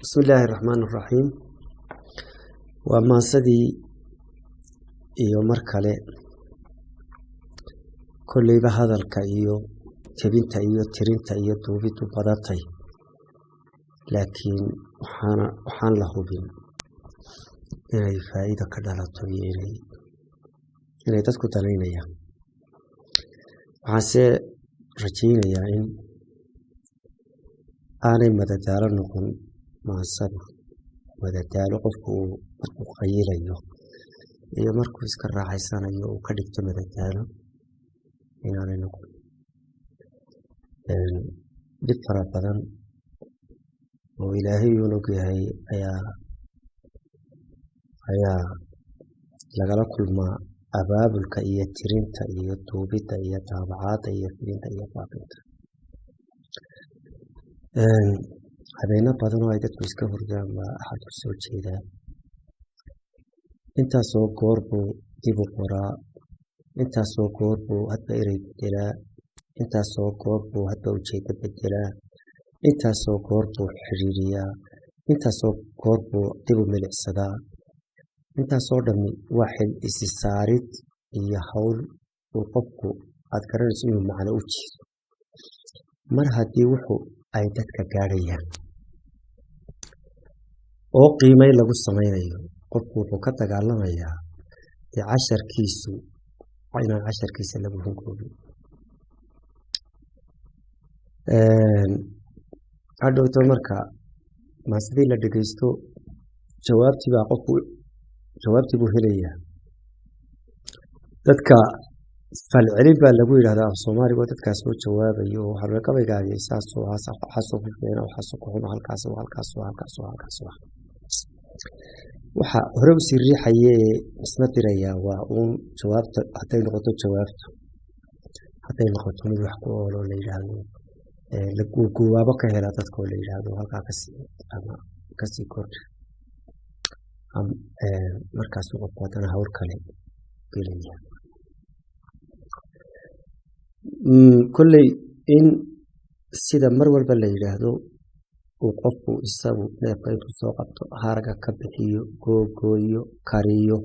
بسم الله الرحمن الرحيم وما سدي iyo mar kale kulliba hadalka iyo tabinta iyo tirinta iyo duubidu badatay laakiin waxaan la hubin inay faa'iido ka dhalato inay dadku danaynayaan waxaase rajaynayaa in aanay madadaalo noqon maasadu madadaalo qofku uu qayilayo iyo markuu iska raaxaysanayo uu ka dhigto madadaalo inaanay noqon dib fara badan oo ilaahay uu ogyahay ayaa lagala kulmaa abaabulka iyo tirinta iyo duubidda iyo daabacaadda iyo fidinta iyo faafinta habeena badan oo ay dadku iska hurdaan baa axad ku soo jeedaa intaasoo goor buu dib u qoraa intaasoo goor buu hadba erey bedelaa intaasoo goor buu hadba ujeeddo bedelaa intaasoo goor buu xiriiriyaa intaasoo goor buu dib u milicsadaa intaasoo dhammi waa xil isi saarid iyo hawl uu qofku aad garanayso inuu macno u jeedo mar haddii wuxuu ay dadka gaadhayaan oo qiimay lagu samaynayo qofku wuxuu ka dagaalamayaa dee casharkiisu inaan casharkiisa lagu hunkoobin hadhowto marka maasidii la dhegaysto jawaabtii buu helayaa dadka falcelin baa lagu yidhahdaa af soomaaliga oo dadkaas soo jawaabayo oo halbeegabaygaagii saasoo xasoo ku fiina oo xasoo ku xumo halkaas waxa hore u sii riixayee isna dirayaa waa uun jawaabta hadday noqoto jawaabtu hadday noqoto mid wax ku ooloo la yidhaahdo guubaabo ka hela dadkoo la yidhaahdo halkaa kasii kordha markaasuu qofku haddana hawl kale gelaya kolley in sida mar walba la yidhaahdo uu qofku isagu neefka intuu soo qabto harga ka bixiyo googooyo kariyo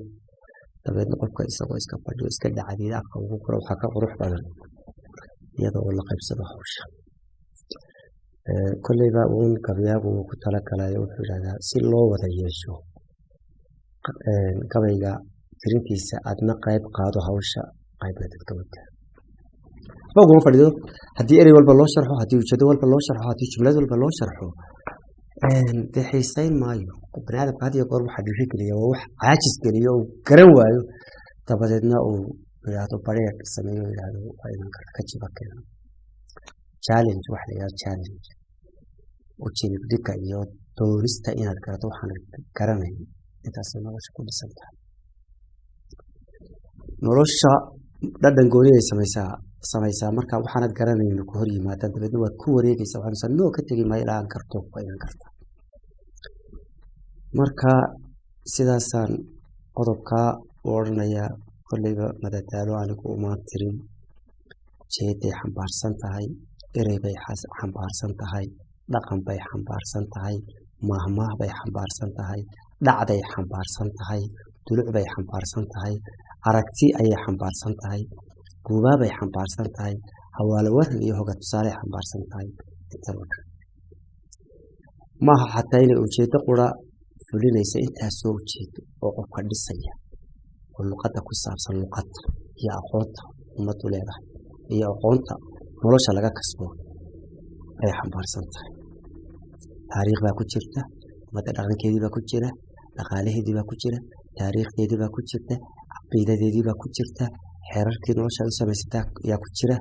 dabeedna qofka isagoo iska fadhiyo iska dhacdiida afka ugu koro waxaa ka qurux badan iyadoo la qaybsado hawsha kolleyba uun gabayaagu uu ku talagalayo wuxuu yidhahdaa si loo wada yeesho gabayga tirintiisa aadna qayb qaado hawsha qaybna dadka wadaa uguma fadhido haddii erey walba loo sharxo haddii ujeedo walba loo sharxo haddii jumlad walba loo sharxo dee xiisayn maayo bani aadamka had iyo goor waxaa dhiiri geliya waa wax caajis geliyo uu garan waayo dabadeedna uu yidhaahdo bareer sameeyo yidhaahdo waa inaan ka jiba keeno challenge waxa la yidhahdo challenge ujeedid dhigga iyo doonista inaad garato waxaan garanayn intaasay nolosha ku dhisan tahay nolosha dhadhan gooni ay samaysaa marka waxaanad garanayno ku hor yimaadaan dabeedna waad ku wareegaysaa waxaan noo ka tegi maayo ilaa aan karto waa inaan karta marka sidaasaan qodobkaa u odhanayaa kolleyba madadaalo anigu umaan tirin ujeeday xambaarsan tahay erey bay xambaarsan tahay dhaqan bay xambaarsan tahay mahmaah bay xambaarsan tahay dhacday xambaarsan tahay duluc bay xambaarsan tahay aragti ayay xambaarsan tahay guubaabay xambaarsan tahay hawaalo waran iyo hoga tusaale xambaarsan tahay intaba maaha xataa inay ujeeddo qura fulinaysa intaasoo ujeedo oo qofka dhisaya oo luqadda ku saabsan luqadda iyo aqoonta ummadu leedahay iyo aqoonta nolosha laga kasbo ayay xambaarsan tahay taariikh baa ku jirta ummadda dhaqankeedii baa ku jira dhaqaalaheedii baa ku jira taariikhdeedii baa ku jirta caqiidadeedii baa ku jirta xeerarkii nolosha u samaysataa ayaa ku jira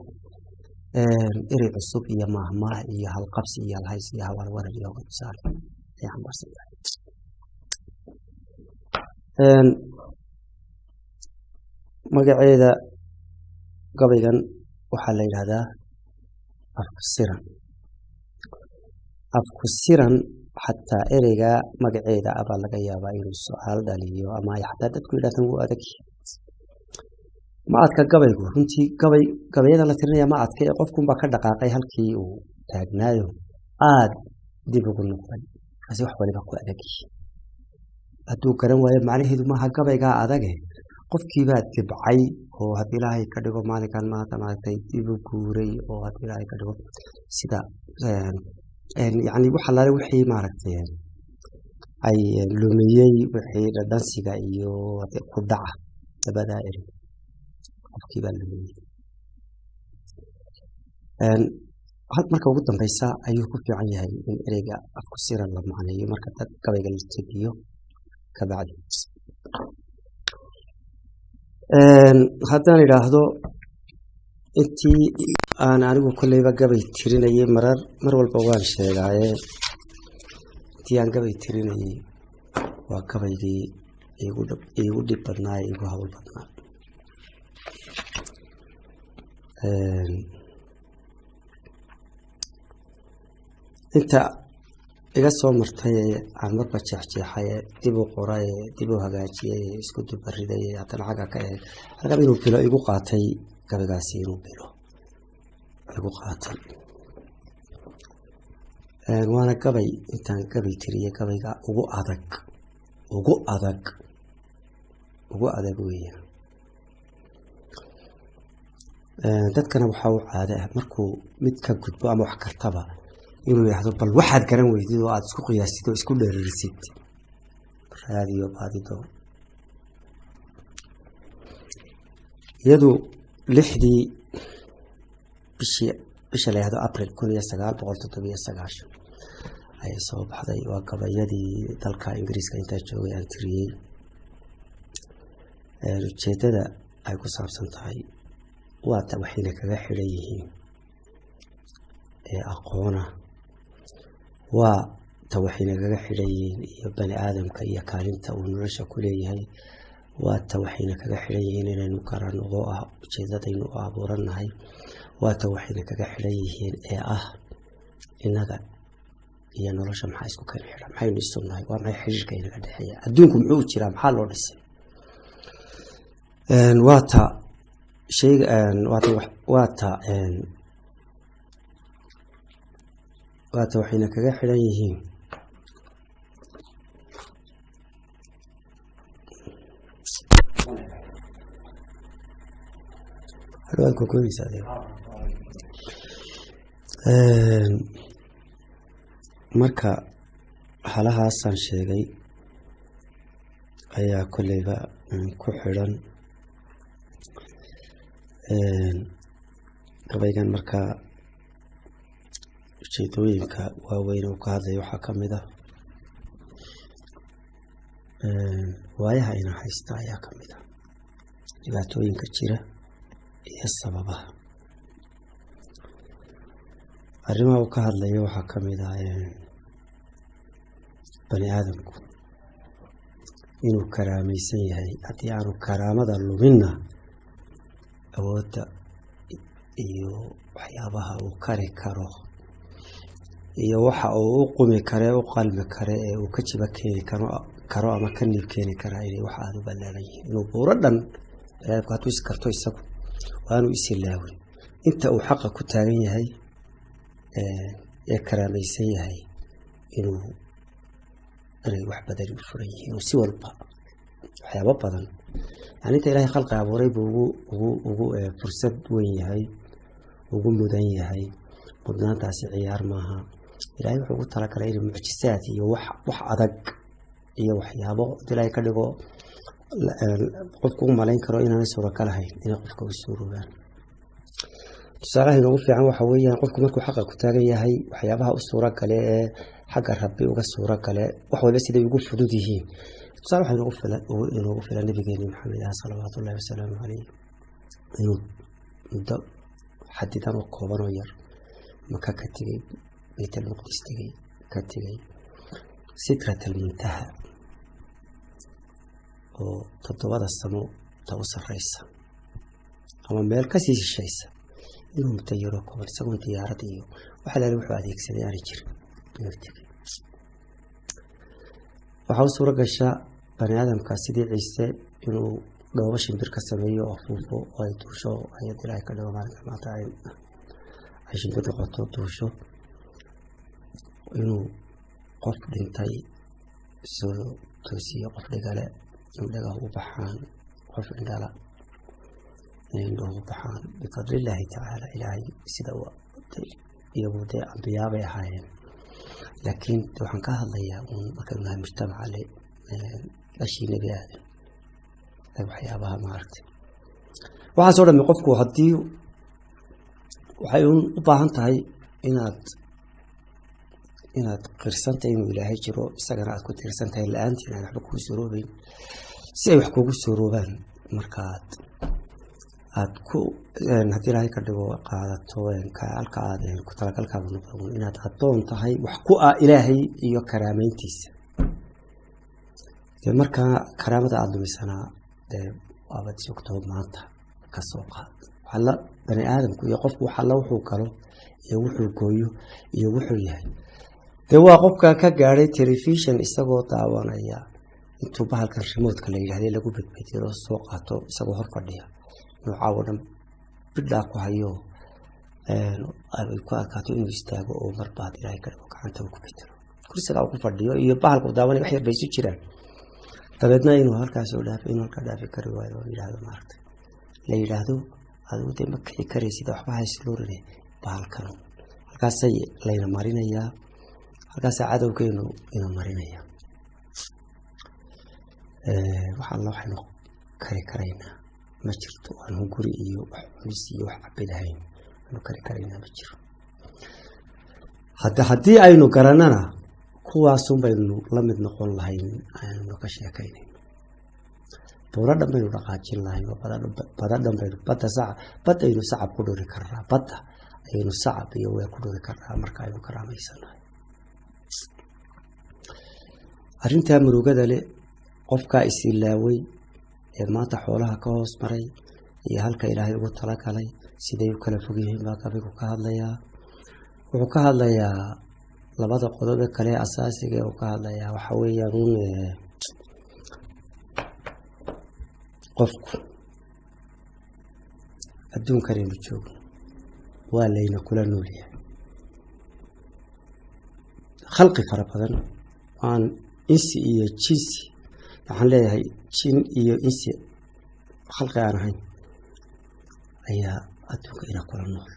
erey cusub iyo mahmaah iyo halqabsi iyo halhays iyo hawaalwaran iyo hoga tusaale ayay xambaarsan tahay magaceeda gabaygan waxaa la yidhahdaa afku siran xataa ereyga magaceeda abaa laga yaabaa inuu su-aal dhaliyo ama ay xataa dadku yidhahdaan wuu adag ma adka gabaygu runtii gabayada la tirinaya ma adka ee qofkunbaa ka dhaqaaqay halkii uu taagnaayo aad dib ugu noqday kasi wax waliba ku adag hadduu garan waayo macnaheedu maaha gabaygaa adage qofkii baa dibcay oo haddii ilaahay ka dhigo maalinkan maanta maaragtay dib u guuray oo haddii ilaahay ka dhigo sida yacni wax allaale wixii maaragtay ay lumiyey wixii dhadhansiga iyo ku dhaca labadaa eri qofkii baa lumiyey marka ugu dambeysa ayuu ku fiican yahay in ereyga afku siran la macneeyo marka dad gabayga la tegiyo kabacdi haddaan idhaahdo intii aan anigu kolleyba gabay tirinayay mar walba waan sheegaaye intii aan gabay tirinayay waa gabaygii igu dhib badnaa ee igu hawl badnaa inta iga soo martay aan marba jeexjeexay dib u qoray dib u hagaajiyay isku dubariday haddana xagga ka eeg halkan inuu bilo igu qaatay gabaygaasi inuu bilo igu qaatay waana gabay intaan gabay tiriyay gabayga ugu adag weeye dadkana waxaa u caada ah markuu mid ka gudbo ama wax kartaba inuu yidhaahdo bal waxaad garan weydid oo aada isku qiyaasid oo isku dheeririsid raadiyo baadido iyadu 6dii bisha la yidhaahdo April 1979 ayay soo baxday waa gabayadii dalka Ingiriiska intaa joogay aan tiriyey ujeedada ay ku saabsan tahay waata waxayna kaga xidhan yihiin aqoona waa ta waxayna kaga xidhan yihiin iyo bani aadamka iyo kaalinta uu nolosha ku leeyahay waa ta waxayna kaga xidhan yihiin inaynu garanno oo ah ujeedadaynu u abuuranahay waa ta waxayna kaga xidhan yihiin ee ah inaga iyo nolosha maxaa isku kala xidhan maxaynu isunahay waa maxay xiriirka inaga dhexeeya adduunku muxuu jiraa maxaa loo dhisay waa ta shayga waata waxayna kaga xidhan yihiin marka halahaasaan sheegay ayaa kolleyba ku xidhan gabaygan marka ujeedooyinka waaweyn uu ka hadlaya waxaa ka mid ah waayaha ina haysta ayaa ka mid ah dhibaatooyinka jira iyo sababaha arrimaha uu ka hadlaya waxaa ka mid ah bani aadamku inuu karaamaysan yahay haddii aanu karaamada luminna awoodda iyo waxyaabaha uu kari karo iyo waxa uu u qumi kare u qalmi kare ee uu ka jiba keeni karo ama ka niib keeni karaa inay wax aada u ballaaran yihiin inuu buuro dhan baniaadamku hadduu is karto isagu waanu isilaawin inta uu xaqa ku taagan yahay ee karaamaysan yahay inay wax badan u furan yihiin oo si walba waxyaabo badan yani inta ilaahay khalqi abuuray buu ugu fursad weyn yahay ugu mudan yahay mudnaantaasi ciyaar maaha ilaahay wuxuu ugu talagalay inay mucjisaad iyo wax adag iyo waxyaabo ilaahay ka dhigo qofku u malayn karo inaanay suuragal ahayn inay qofka u suuroobaan tusaalaha inoogu fiican waxa weeyaan qofku markuu xaqa ku taagan yahay waxyaabaha u suuragale ee xagga rabbi uga suuragale wax walba siday ugu fudud yihiin tusaale waxaa inoogu filan nabigeeni maxamed salawaatullahi wasalaamu caleyh inuu muddo xadidan oo kooban oo yar maka ka tegey bayt almaqdis ka tegey sidrat almuntaha oo 7 samo ta u sarreysa ama meel kasii shishaysa inuu muddo yaro kooban isagoo diyaarad iyo waxa la wuxuu adeegsaday aan jirin inuu tegey waxa uu suura gashaa bani aadamka sidii ciise inuu dhoobo shimbir ka sameeyo oo fuufo oo ay duusho ayad ilaahay ka dhigo maalinka maanta ay shimbir noqoto duusho inuu qof dhintay soo toosiyo qof dhigale indhaga u baxaan qof indhala indhaha u baxaan bifadlillaahi tacaala ilaahay sida iyagu dee ambiyaa bay ahaayeen laakiin waxaan ka hadlayaa uun markaynu nahay mujtamaca dhashii nebi aadan waxyaabaha maaragtay waxaasoo dhammi qofku haddii waxay u baahan tahay inaad qirsantahay inuu ilaahay jiro isagana aad ku tiirsan tahay la-aantiin aan waxba kuu suroobeyn si ay wax kugu suroobaan markaad ku haddii ilaahay ka dhigo qaadato halka aad ku talagalkaada noqon inaad addoon tahay wax ku ah ilaahay iyo karaameyntiisa dee markaa karaamada aada lumisanaa dee waabad sugtoo maanta ka soo qaad waxalla bani aadamku iyo qofku waxalla wuxuu galo iyo wuxuu gooyo iyo wuxuu yahay dee waa qofka ka gaadhay telefishon isagoo daawanaya intuu bahalkan remotka la yidhahday lagu bedbediro soo qaato isagoo hor fadhiya noocaao dhan bidhaa ku hayo ay ku adkaato inuu istaago oo marbaad ilaahay ka dhigo gacanta uu ku bedelo kursigaa uu ku fadhiyo iyo bahalku daawanaya wax yar bay isu jiraan dabeedna inuu halkaas oo dhaafi inuu halkaa dhaafi kari waayo oo yidhaahdo maaragtay la yidhaahdo adigu dee ma kici karaysid waxba hayslurine bahalkan halkaasay layna marinayaa halkaasaa cadowgeenu ina marinaya waxaynu kari karaynaa ma jirto aanu guri iyo wax cunis iyo wax cabidahayn aanu kari karaynaa ma jiro haddii aynu garanana kuwaasun baynu la mid noqon lahayn aynu ka sheekaynayn buuro dhan baynu dhaqaajin lahayn bada dhan baynu badaynu sacab ku dhori karnaa badda ayaynu sacab iyo weer ku dhori karnaa marka aynu karaamaysannahay arrintaa murugada leh qofkaa isilaaway ee maanta xoolaha ka hoos maray iyo halka ilaahay ugu talagalay siday u kala fog yihiin baa gabigu ka hadlayaa wuxuu ka hadlayaa labada qodobe kale asaasiga uu ka hadlayaa waxa weeyaan qofku adduunkanaynu joogno waa layna kula noolyahay khalqi fara badan aan insi iyo jinsi waxaan leeyahay jin iyo insi khalqi aan ahayn ayaa adduunka ina kula nool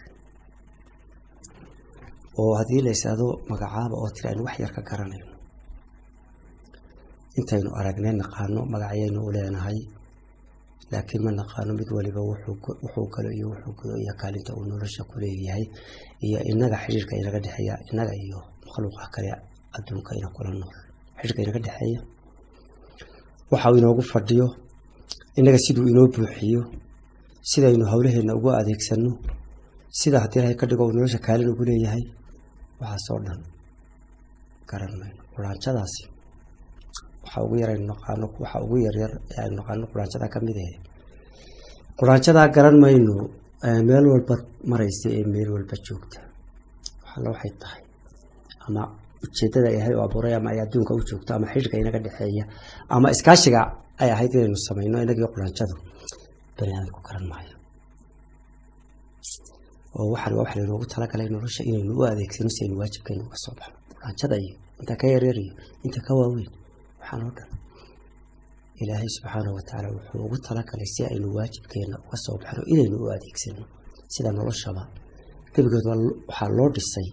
oo haddii la ysaado magacaaba oo tiri aynu wax yar ka garanayno intaynu aragnay naqaano magacyaynu u leenahay laakiin ma naqaano mid waliba wuxuu galo iyo wuxuu galo iyo kaalinta uu nolosha ku leeyahay iyo inaga xiriirka inaga dhexeeya inaga iyo makhluuqa kale adduunka ina kula nool xiriirka inaga dhexeeya waxa uu inoogu fadhiyo inaga siduu inoo buuxiyo sidaynu hawlaheena ugu adeegsano sida haddii ilaahay ka dhigo uu nolosha kaalin ugu leeyahay waxaasoo dhan garan mayno quraanjadaasi waxa ugu yar aynu naqaano waxa ugu yaryar ee aynu naqaano quraanjada ka mid ah quraanjadaa garan mayno meel walba maraysa ee meel walba joogta waxay tahay ama ujeedada ay ahay oo abuuray ama ay adduunka u joogto ama xiriirka inaga dhexeeya ama iskaashiga ay ahayd inaynu samayno inagii quraanjadu bani aadamku garan maayo oo wax laynoogu talagalay nolosha inaynu u adeegsano si aynu waajibkeena uga soo baxno quraanjada iyo inta ka yaryar iyo inta ka waaweyn waxaan oo dhan ilaahay subxaanahu watacaala wuxuu ugu talagalay si aynu waajibkeena uga soo baxno inaynu u adeegsano sida noloshaba gebigeed waxaa loo dhisay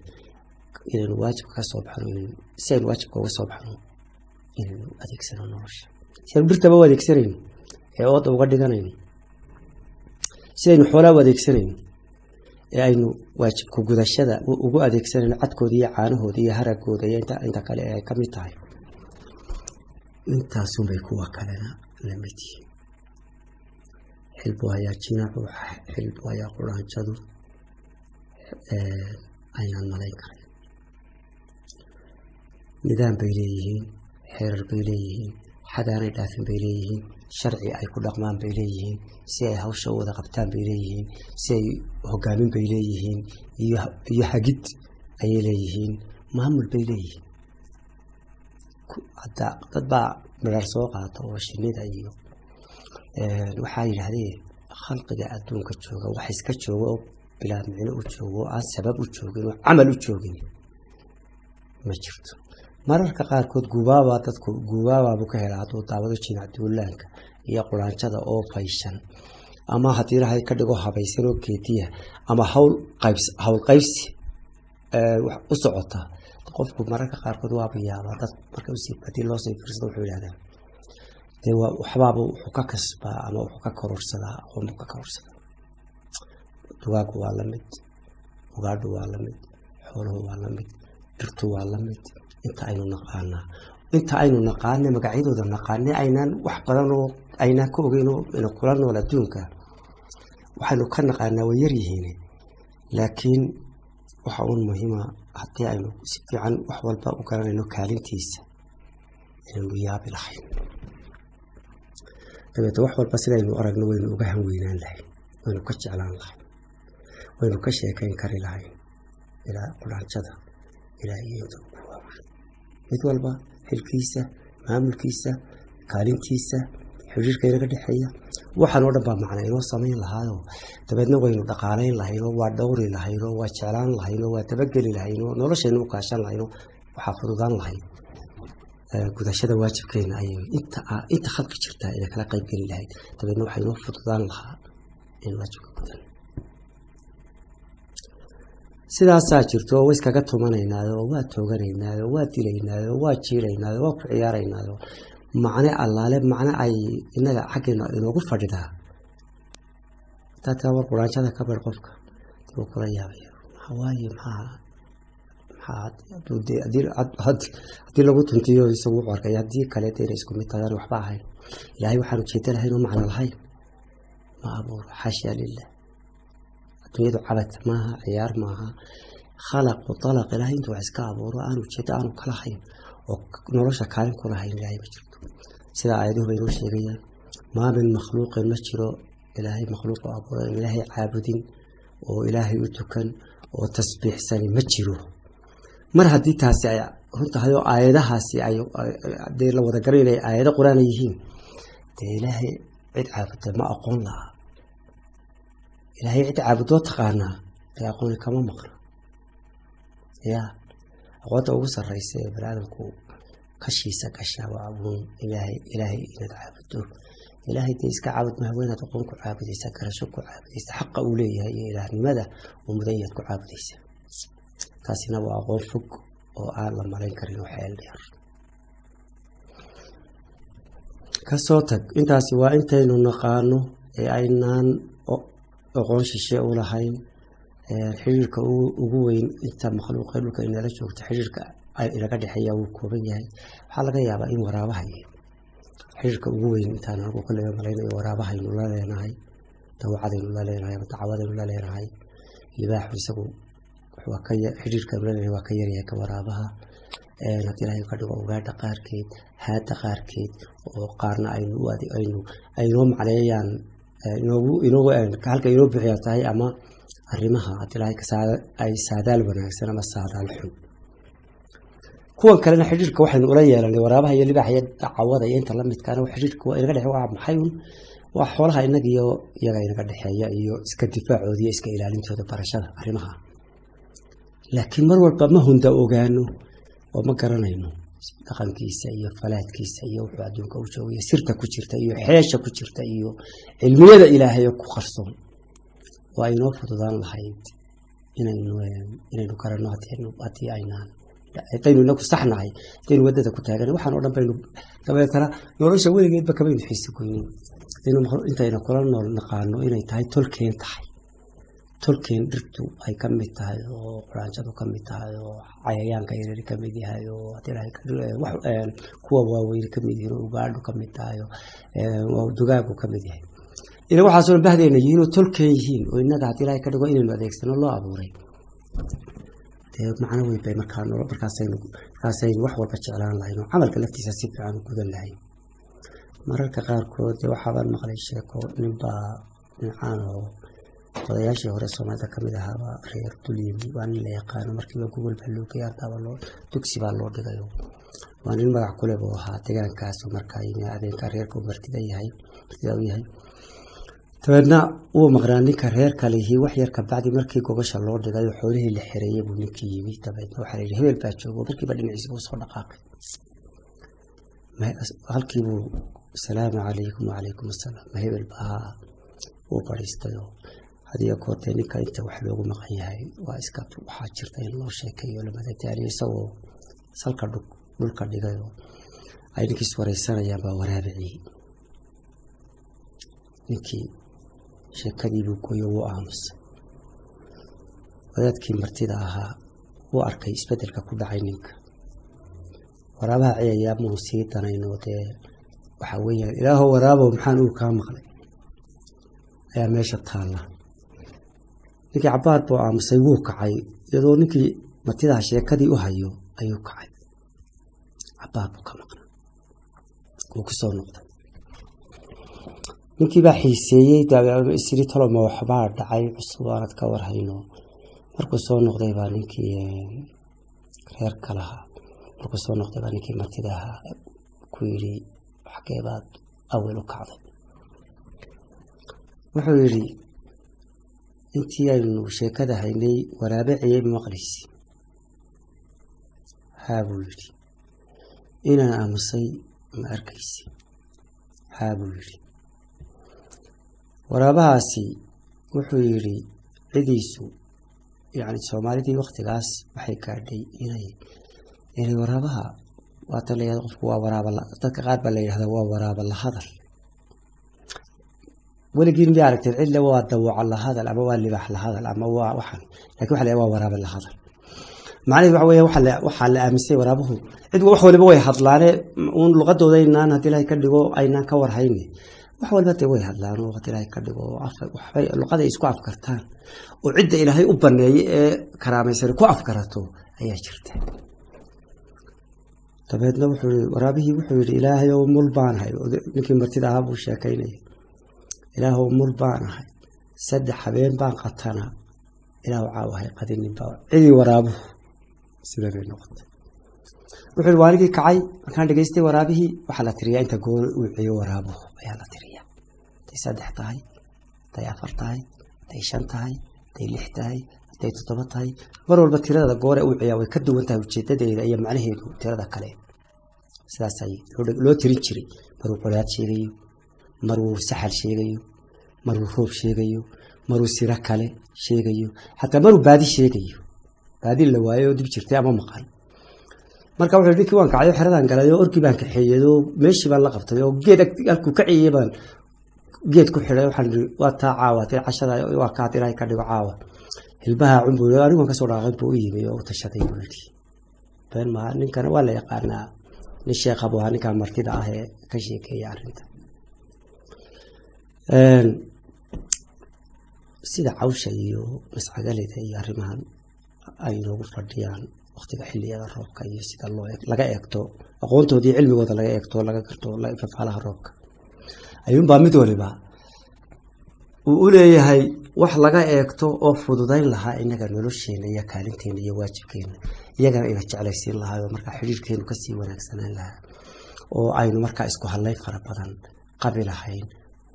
inaynu waajibka ka soo baxno si aynu waajibka uga soo baxno inaynu adeegsano nolosha si aynu birtaba u adeegsanayno ee ooda uga dhiganayno si aynu xoolaa u adeegsanayno ee aynu waajibka gudashada ugu adeegsanayno cadkooda iyo caanahooda iyo haragooda iyo inta kale ee ay ka mid tahay intaasunbay kuwa kalena la mid yihiin xilbu hayaa jinacu xilbu hayaa quraanjadu aynaan malayn karin nidaam bay leeyihiin xeerar bay leeyihiin xadaanay dhaafin bay leeyihiin sharci ay ku dhaqmaan bay leeyihiin si ay hawsha u wada qabtaan bay leeyihiin si ay hogaamin bay leeyihiin iyo hagid ayay leeyihiin maamul bay leeyihiin hadda dad baa midhaar soo qaata oo shinida iyo waxaa yidhaahdeen khalqiga adduunka jooga wax iska jooga oo bilaa micno u joogo oo aan sabab u joogin oo camal u joogin ma jirto mararka qaarkood gubaaba dadku gubaaba buu ka helaa hadduu daawado jinac duulaanka iyo quraanjada oo fayshan ama haddii ilaahay ka dhigo habaysan oo geediya ama hawl qaybsi u socota qofku mararka qaarkood waa biyaaba dad marka usii badii loo sii fiirsado wuxuu yidhahdaa dee waxbaaba wuxuu ka kasbaa ama wuxuu ka kororsadaa aqoonbu ka kororsadaa dugaagu waa la mid ugaadhu waa la mid xooluhu waa la mid dhirtu waa la mid inta aynu naqaana magacyadooda naqaana aynaan wax badan oo aynaan ka ogeyn oo ina kula nool adduunka waxaynu ka naqaanaa way yaryihiin laakiin waxa uun muhiima haddii aynu si fiican wax walba u garanayno kaalintiisa inaynu yaabi lahayn dabeeta wax walba sidaynu aragno waynu uga hanweynaan lahayn waynu ka jeclaan lahayn waynu ka sheekayn kari lahayn ilaa quraanjada ilaa iyada mid walba xilkiisa maamulkiisa kaalintiisa xiriirka inaga dhexeeya waxaan oo dhan baa macna inoo samayn lahaayo dabeedna waynu dhaqaalayn lahayn oo waa dhowri lahayn oo waa jeclaan lahayn oo waa dabageli lahayn oo noloshaynu u kaashan lahayn oo waxaa fududaan lahayn gudashada waajibkeena ayay inta khalqi jirtaa inay kala qayb geli lahayd dabeedna waxaa inoo fududaan lahaa in waajibka gudan sidaasaa jirto oo iskaga tumanaynaado waa tooganaynaado waa dilaynaado waa jiilaynaado waa ku ciyaaraynaado macne allaale macne ay inaga xaggeena inoogu fadhidaa dadka war quraanjada ka bar qofka uu kula yaabaya hawaaye haddii lagu tuntiyo isagu u arkay haddii kaleeta inay isku mid tahay waxba ahayn ilaahay waxaan ujeeda lahayn oo macno lahayn ma abuur xasha lilah adduunyadu cabad maaha ciyaar maaha khalaq talaq ilaahay intuu wax iska abuuro aanu ujeeda aanu kala hayn oo nolosha kaalin ku lahayn ilaahay ma jirto sida aayaduhu bay inoo sheegayaan maa min makhluuqin ma jiro ilaahay makhluuq oo abuuray ilaahay caabudin oo ilaahay u tukan oo tasbiixsani ma jiro mar haddii taasi ay runtahay oo aayadahaasi ay dee la wada garan inay aayado quraan yihiin dee ilaahay cid caabuda ma aqoon laha ilaahay cid caabudoo taqaanaa dee aqooni kama maqno ya aqoonta ugu sarraysa ee baniaadamku kashiisa gashaa waa abuun ilaahay inaad caabudo ilaahay dee iska caabud maha weynaad aqoon ku caabudaysa garasho ku caabudaysa xaqa uu leeyahay iyo ilaahnimada uu mudan yaad ku caabudaysa taasina waa aqoon fog oo aan la malayn karin oo xeel dheer kasoo tag intaasi waa intaynu naqaano ee aynaan aqoon shishe u lahayn xiriirka ugu weyn inta makhluuqa dhulka inala joogto xiriirka inaga dhexeeya wuu kooban yahay waxaa laga yaabaa in waraabaha xiriirka ugu weyn intaan anagu kaleega malaynayo waraabahaynu la leenahay dawacadaynu la leenahay ama dacawadaynu la leenahay libaaxu isagu xiriirka waa ka yaryahay ka waraabaha haddii ilaahay ka dhigo ugaadha qaarkeed haada qaarkeed oo qaarna aynoo macneeyaan halka inoo bixiya tahay ama arrimaha haddii ilaahay ay saadaal wanaagsan ama saadaal xun kuwan kalena xiriirka waxaynu ula yeelanay waraabaha iyo libaaxa iyo dacawada iyo inta la midkaana xiriirka waa inaga dhexe waa maxay waa xoolaha inaga iyo iyaga inaga dhexeeya iyo iska difaacooda iyo iska ilaalintooda barashada arrimaha laakiin mar walba ma hunda ogaano oo ma garanayno dhaqankiisa iyo falaadkiisa iyo wuxuu adduunka u joogo iyo sirta ku jirta iyo xeesha ku jirta iyo cilmiyada ilaahay oo ku qarsoon waa inoo fududaan lahayd inaynu garanno haddii haddaynu inagu saxnahay haddaynu waddada ku taagan waxaan oo dhan baynu dabeetana nolosha weligeedba kamaynu xiisi goynin intayna kula nool naqaano inay tahay tolkeen tahay tolkeen dhirtu ay ka mid tahay oo quraanjadu ka mid tahay oo cayayaanka yaryar ka mid yahay oo kuwa waaweyn ka mid yihiin oo ugaadhu ka mid tahay oo dugaagu ka mid yahay ina waxaasoo bahdeena yihiin oo tolkeen yihiin oo innaga haddii ilaahay ka dhigo inaynu adeegsano loo abuuray dee macno weyn bay markaasaynu wax walba jeclaan lahayn oo camalka laftiisa si fiican u gudan lahayn mararka qaarkood dee waxaabaan maqlay sheeko ninbaa nincaan oo odayaashii hore soomaalida ka mid ahaaba reer dulyimi waa nin la yaqaano markiiba gogol baa loo geeyay ardaaba dugsi baa loo dhigayo waa nin magac kule buu ahaa deegaankaas markaa adeenka reerka martida u yahay tabeedna uu maqnaan ninka reer kale wax yar ka bacdi markii gobasha loo dhigay xoolihii la xireeyay buu ninkii yimi tabeedna waxa la yiri hebel baa joogo markii ba dhinaciisa uu soo dhaqaaqay halkii buu salaamu calaykum wa calaykum assalaam hebel baa uu fadhiistay hadiya koorte ninka inta wax loogu maqan yahay waa iska waxa jirta in loo sheekeeyo lamada taariikh isagoo salka dhulka dhigay ay ninkii wareysanayaan baa waraabicii ninkii sheekadii buu gooyo uu aamusay wadaadkii martida ahaa uu arkay isbedelka ku dhacay ninka waraabaha ciyayaa muu sii danayno dee waxa weeyaan ilaahow waraabo maxaan uu ka maqlay ayaa meesha taala ninkii cabaad buu aamusay wuu kacay iyadoo ninkii martida sheekadii u hayo ayuu kacay cabaad buu ka maqnaa wuu ku soo noqday ninkii baa xiiseeyay isiri toloma waxbaa dhacay cusub aanad ka warhayno markuu soo noqday baa ninkii reer kalaha markuu soo noqday baa ninkii martida ahaa ku yiri xageebaad awal u kacday wuxuu yiri intii aynu sheekada haynay waraabiciyay maqlisi haabuu yiri inaan aamusay ma arkaysi haabuu yiri waraabahaasi wuxuu yiri cidiisu yani Soomaalidii waqtigaas waxay gaadhay inay waraabaha waata leeyahay qofku waa waraaba dadka qaar baa leeyahay waa waraaba la hadal waligiin yaa aragtay cid la waa dawaca la hadal ama waa libax la hadal ama waa waxan laakiin waxa la waa waraaba la hadal macnaheedu waxa weeye waxa la aaminsan waraabuhu cid wax waliba way hadlaane uun luqadooda inaan hadii Ilaahay ka dhigo aynaan ka warhayni wax walba way hadlaan oo hadii Ilaahay ka dhigo waxay luqada isku afkartaan oo cid Ilaahay u baneeyay ee karaamaysan ku afkarato ayaa jirta tabeedna wuxuu waraabihii wuxuu yiri Ilaahay oo mulbaanahay ninkii martida ahaa buu sheekaynay Ilaahay oo mulbaanahay saddex habeen baan qatana Ilaahay caawahay qadinin baa cidi waraabuhu sidee noqotay wuxuu waaligi kacay markaan dhageystay waraabihii waxa la tiriyaa inta goor uu ciyo waraabuhu ayaa la tiriyaa tay saddex tahay tay afar tahay tay shan tahay tay lix tahay tay toddoba tahay mar walba tirada goor uu ciyo way ka duwan tahay ujeedadeeda iyo macnaheedu tirada kale sidaas ay loo tirin jiray maruu qolaad sheegayo maruu saxal sheegayo maruu roob sheegayo maruu sira kale sheegayo hatta maruu baadi sheegayo baadi la waayo dib jirtay ama maqal marka wuxuu dhigay waan kacay xiradan galayo orkii baan ka xeeyado meeshii baan la qabtay oo geed alku ka ciyeeban geed ku xiray waxaan waa taa caawatay cashada waa ka diray ka dhigo caawa hilbaha cumbuyo anigu ka soo dhaaqay buu yimid oo tashaday bulshii been ma ninkan waa la yaqaanaa ni sheekh Abu Hanika martida ah ee ka sheekeeyay arinta sida cawsha iyo mas'agalida iyo arrimahan ay noogu fadhiyaan waqtiga xilliyada roobka iyo sida loo laga eegto aqoontoodii cilmigooda laga eegto laga garto la ifafaalaha roobka ayuun baa mid waliba uu leeyahay wax laga eegto oo fududayn lahaa inaga nolosheena iyo kaalinteena iyo waajibkeena iyagana ina jeclaysiin lahaa marka xiriirkeenu ka sii wanaagsanaan lahaa oo aynu marka isku hadlay fara badan qabilahayn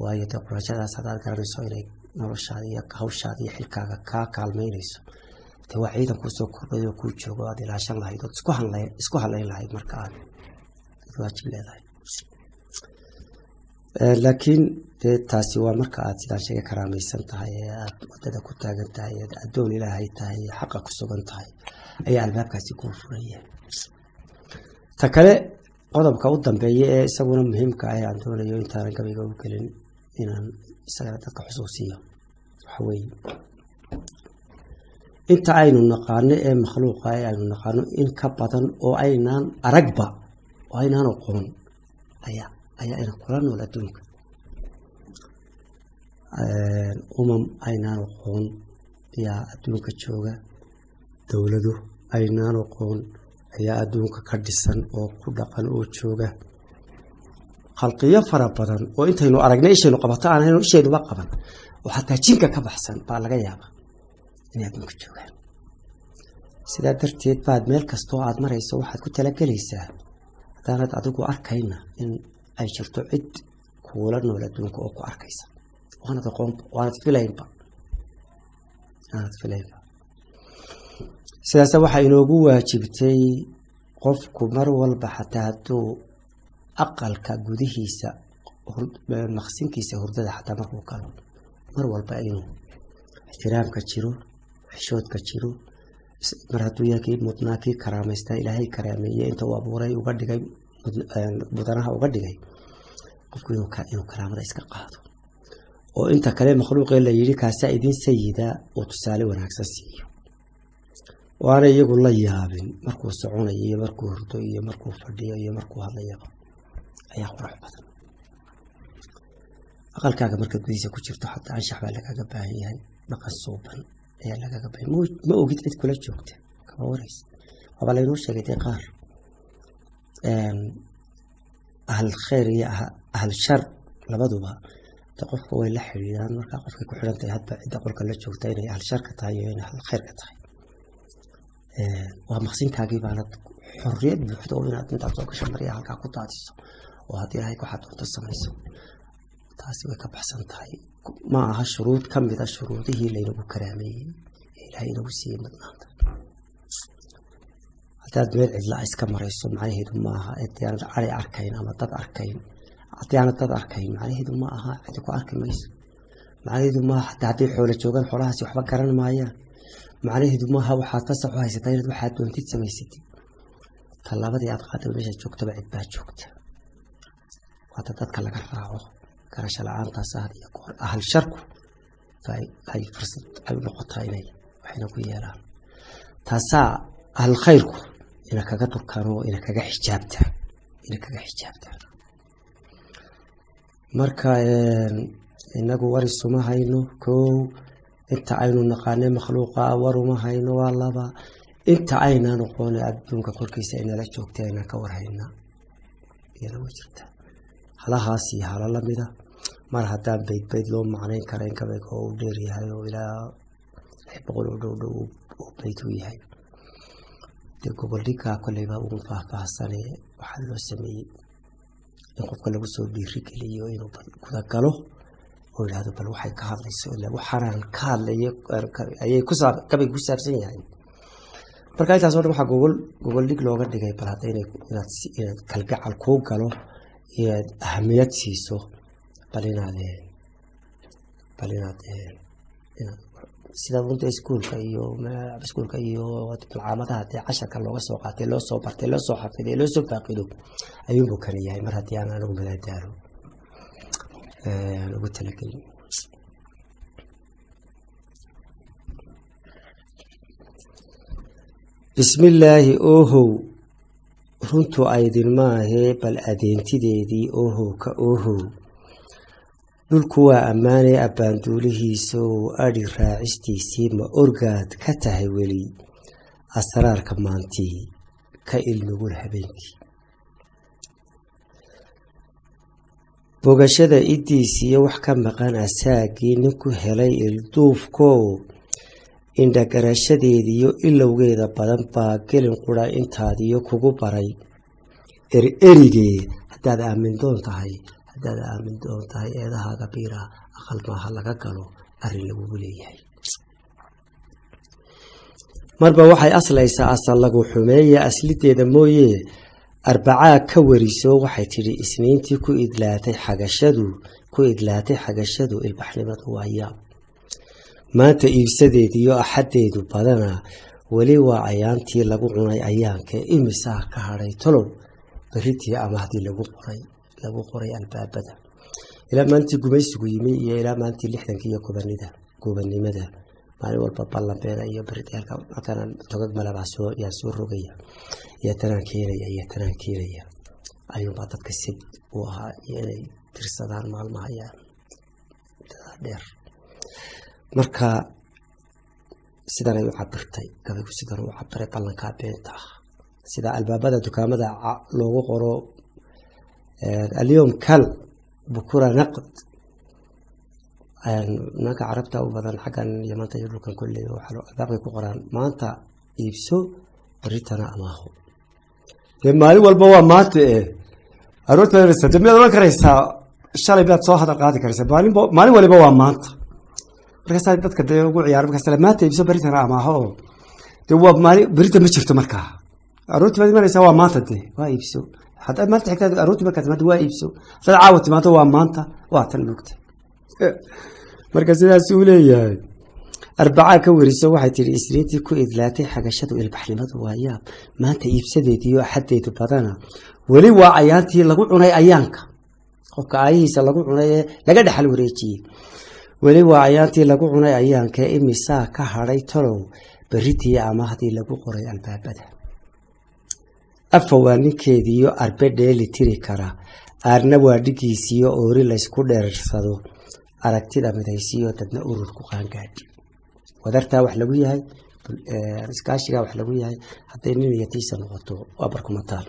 waayo taqrajadaas hadaad garanayso inay noloshaada iyo hawshaada iyo xilkaaga ka kaalmeynayso waa ciidan ku soo kordhayo ku joogo aad ilaashan lahayd oo isku hadlayn lahayd marka aad waajib leedahay laakiin taasi waa marka aad sidaan sheegay karaamaysan tahay aad wadada ku taagan tahay adoon Ilaahay tahay xaq ku sugan tahay ayaa albaabkaasi ku furaya ta kale qodobka u dambeeya ee isaguna muhiimka ah aan doonayo intaan gabayga u gelin inaan isaga dadka xusuusiyo waxa weeye inta aynu naqaano ee makhluuqa aynu naqaano in ka badan oo aynaan aragba oo aynaan aqoon ayaa ina kula nool adduunka aynaan aqoon ayaa adduunka jooga dawladu aynaan aqoon ayaa adduunka ka dhisan oo ku dhaqan oo jooga khalqiyo fara badan oo intaynu aragnay ishaynu qabato aan hayno ishaynuba qaban oo xataa jinka ka baxsan baa laga yaabaa inay adduunka joogaan sidaa darteed baad meel kastoo aad marayso waxaad ku talagelaysaa haddaanad adigu arkayna in ay jirto cid kuula nool adduunka oo ku arkaysa وانا تقوم وانا تفلين با انا تفلين سياسة waxaa inoogu waajibtay qofku mar walba xataa haduu aqalka gudihiisa maqsinkiisa hurdada xataa markuu galo mar walba inuu ixtiraamka jiro xishoodka jiro mar haduu yahay mudnaakii karaamaysta ilaahay karaameeyay inta uu abuuray uga dhigay mudanaha uga dhigay qofku inuu karaamada iska qaado oo inta kale makhluuqee la yiri kaasa idin sayida oo tusaale wanaagsan siiyo waana iyagu la yaabin markuu soconayo iyo markuu hurdo iyo markuu fadhiyo iyo markuu hadlayo ayaa qurux badan aqalkaaga marka gudihiisa ku jirto xataa anshax baa lagaga baahan yahay dhaqan suuban ayaa lagaga baahan ma ogid cid kula joogta kama waraysa waba laynoo sheegay qaar ahal khayr iyo ahal shar labaduba qofka way la xiriiraan marka qofka ku xiran tahay hadba cid qolka la joogta inay ahal shar ka tahay iyo inay ahal khayr ka tahay waa maqsinkaagii baana xorriyad buuxda oo inaad intaad soo gasho mariya halkaa ku daadiso oo haddii ilaahay waxaad doonto samayso taasi way ka baxsan tahay ma aha shuruud ka mid ah shuruudihii laynagu karaameeyey ilaahay inagu siiyey mudnaanta haddaad meel cidla iska marayso macnaheedu ma aha intaanad cari arkayn ama dad arkayn haddii aanad dad arkayn macnaheedu ma aha cidi ku arki mayso macnaheedu ma aha hataa hadday xoolo joogaan xoolahaasi waxba garan maayaan macnaheedu ma aha waxaad fasax u haysataa inaad waxaad doontid samaysatid tallaabadii aad qaaday meesha joogtaba cid baa joogta waata dadka laga raaco garasho la-aantaas iyo goor ahal sharku ay fursad ay noqotaa inay waxayna ku yeelaan taasaa ahal khayrku ina kaga durkano ina kaga xijaabta marka inagu wari suma hayno koow inta aynu naqaanay makhluuqa waruma hayno waa laba inta ayna noqonay adduunka korkiisa inala joogtayna ka warhayna iyada way jirta halahaasi hala lamida mar haddaan bayd loo macnayn karayn kabayga oo u dheer yahay oo ilaa 600 dhow bayd u yahay de goboldhiga koleyba ugu faahfaahsanay waxaa loo sameeyey in qofka lagu soo dhiirigeliyo inuu guda galo oo ilaado bal waxay ka hadlayso ilaa waxaan ka hadlayo ayay kabay ku saabsan yahay marka intaas oo dhan waxaa goboldhig looga dhigay bal hadda inaad kalgacal kuu galo iyo ahamiyad siiso bal inaad sida runta iskuulka iyo bilcaamadaha dee casharka looga soo qaatay loo soo bartay loo soo xafiday loo soo faaqido ayuunbuu kana yahay mar haddii aan anigu madaadaalo ugu talagelin bismillaahi oohow runtu aydin maahee bal adeentideedii oohow ka oohow dhulku waa ammaanay abbaanduulihiisa oo adhi raacistiisii ma orgaad ka tahay weli asraarka maantii ka ilnugul habeenkii bogashada iddiisiyo wax ka maqan asaagii ninku helay ilduufkoo indhagarashadeediyo ilowgeeda badan baa gelin qura intaadiyo kugu baray erigee haddaad aamin doon tahay eedahaaga biira aqal maaha laga galo arrin lagugu leeyahay marba waxay aslaysaa asal lagu xumeeya aslideeda mooye arbacaa ka wariso waxay tidhi isniintii ku idlaatay xagashadu ilbaxnimadu waayaa maanta iibsadeediyo axaddeedu badana weli waa ayaantii lagu cunay ayaanka imisaa ka hadhay tolow beritii ama haddii lagu qoray albaabada ilaa maantii gumaysigu yimi iyo ilaa maantii 60 iyo gobannimada maalin walba ballanbeeda iyo berideelka matalan togag malabaa yaa soo rogaya iyo tanaan keenaya ayuunbaa dadka sid u ahaa iyo inay tirsadaan maalmaha yaa dheer marka sidan ay u cabirtay gabaygu sidan u cabiray ballankaa beenta ah sida albaabada dukaamada loogu qoro اليوم كل بكرة نقد ناك عربتا وبدن حقا يمانتا يدلوكا كل وحلو الباقي كقران ما انت يبسو بريتنا اماهو لما لي والبوا مات اروت رسدمي ما كريسا shalay baad soo hadal qaadi karaysa maalin waliba waa maanta markaas dadka ugu ciyaar markaas maanta ibso baritana amaaho de waa maalin barita ma jirto markaa arooti baad imanaysaa waa maanta de waa ibso hadda maanta xigta arooti markaas maanta waa ibso dad caawa timaado waa maanta waa tan lugta marka sidaas uu leeyahay arbacaa ka wariso waxay tiri isniintii ku idlaatay xagashadu ilbaxnimadu waa yaab maanta iibsadeedii iyo xadeedu badana weli waa ayaantii lagu cunay ayaanka qofka aayihiisa lagu cunay ee laga dhaxal wareejiyey weli waa ayaantii lagu cunay ayaanka imisaa ka hadhay talow beritii ama haddii lagu qoray albaabada afa waa ninkeediiyo arbe dheeli tiri kara aarna waa dhigiisiyo oori laysku dheersado aragtida midaysiyo dadna urur ku qaangaadhi wadartaa wax lagu yahay iskaashigaa wax lagu yahay hadday nin iyatiisa noqoto waa barkumataal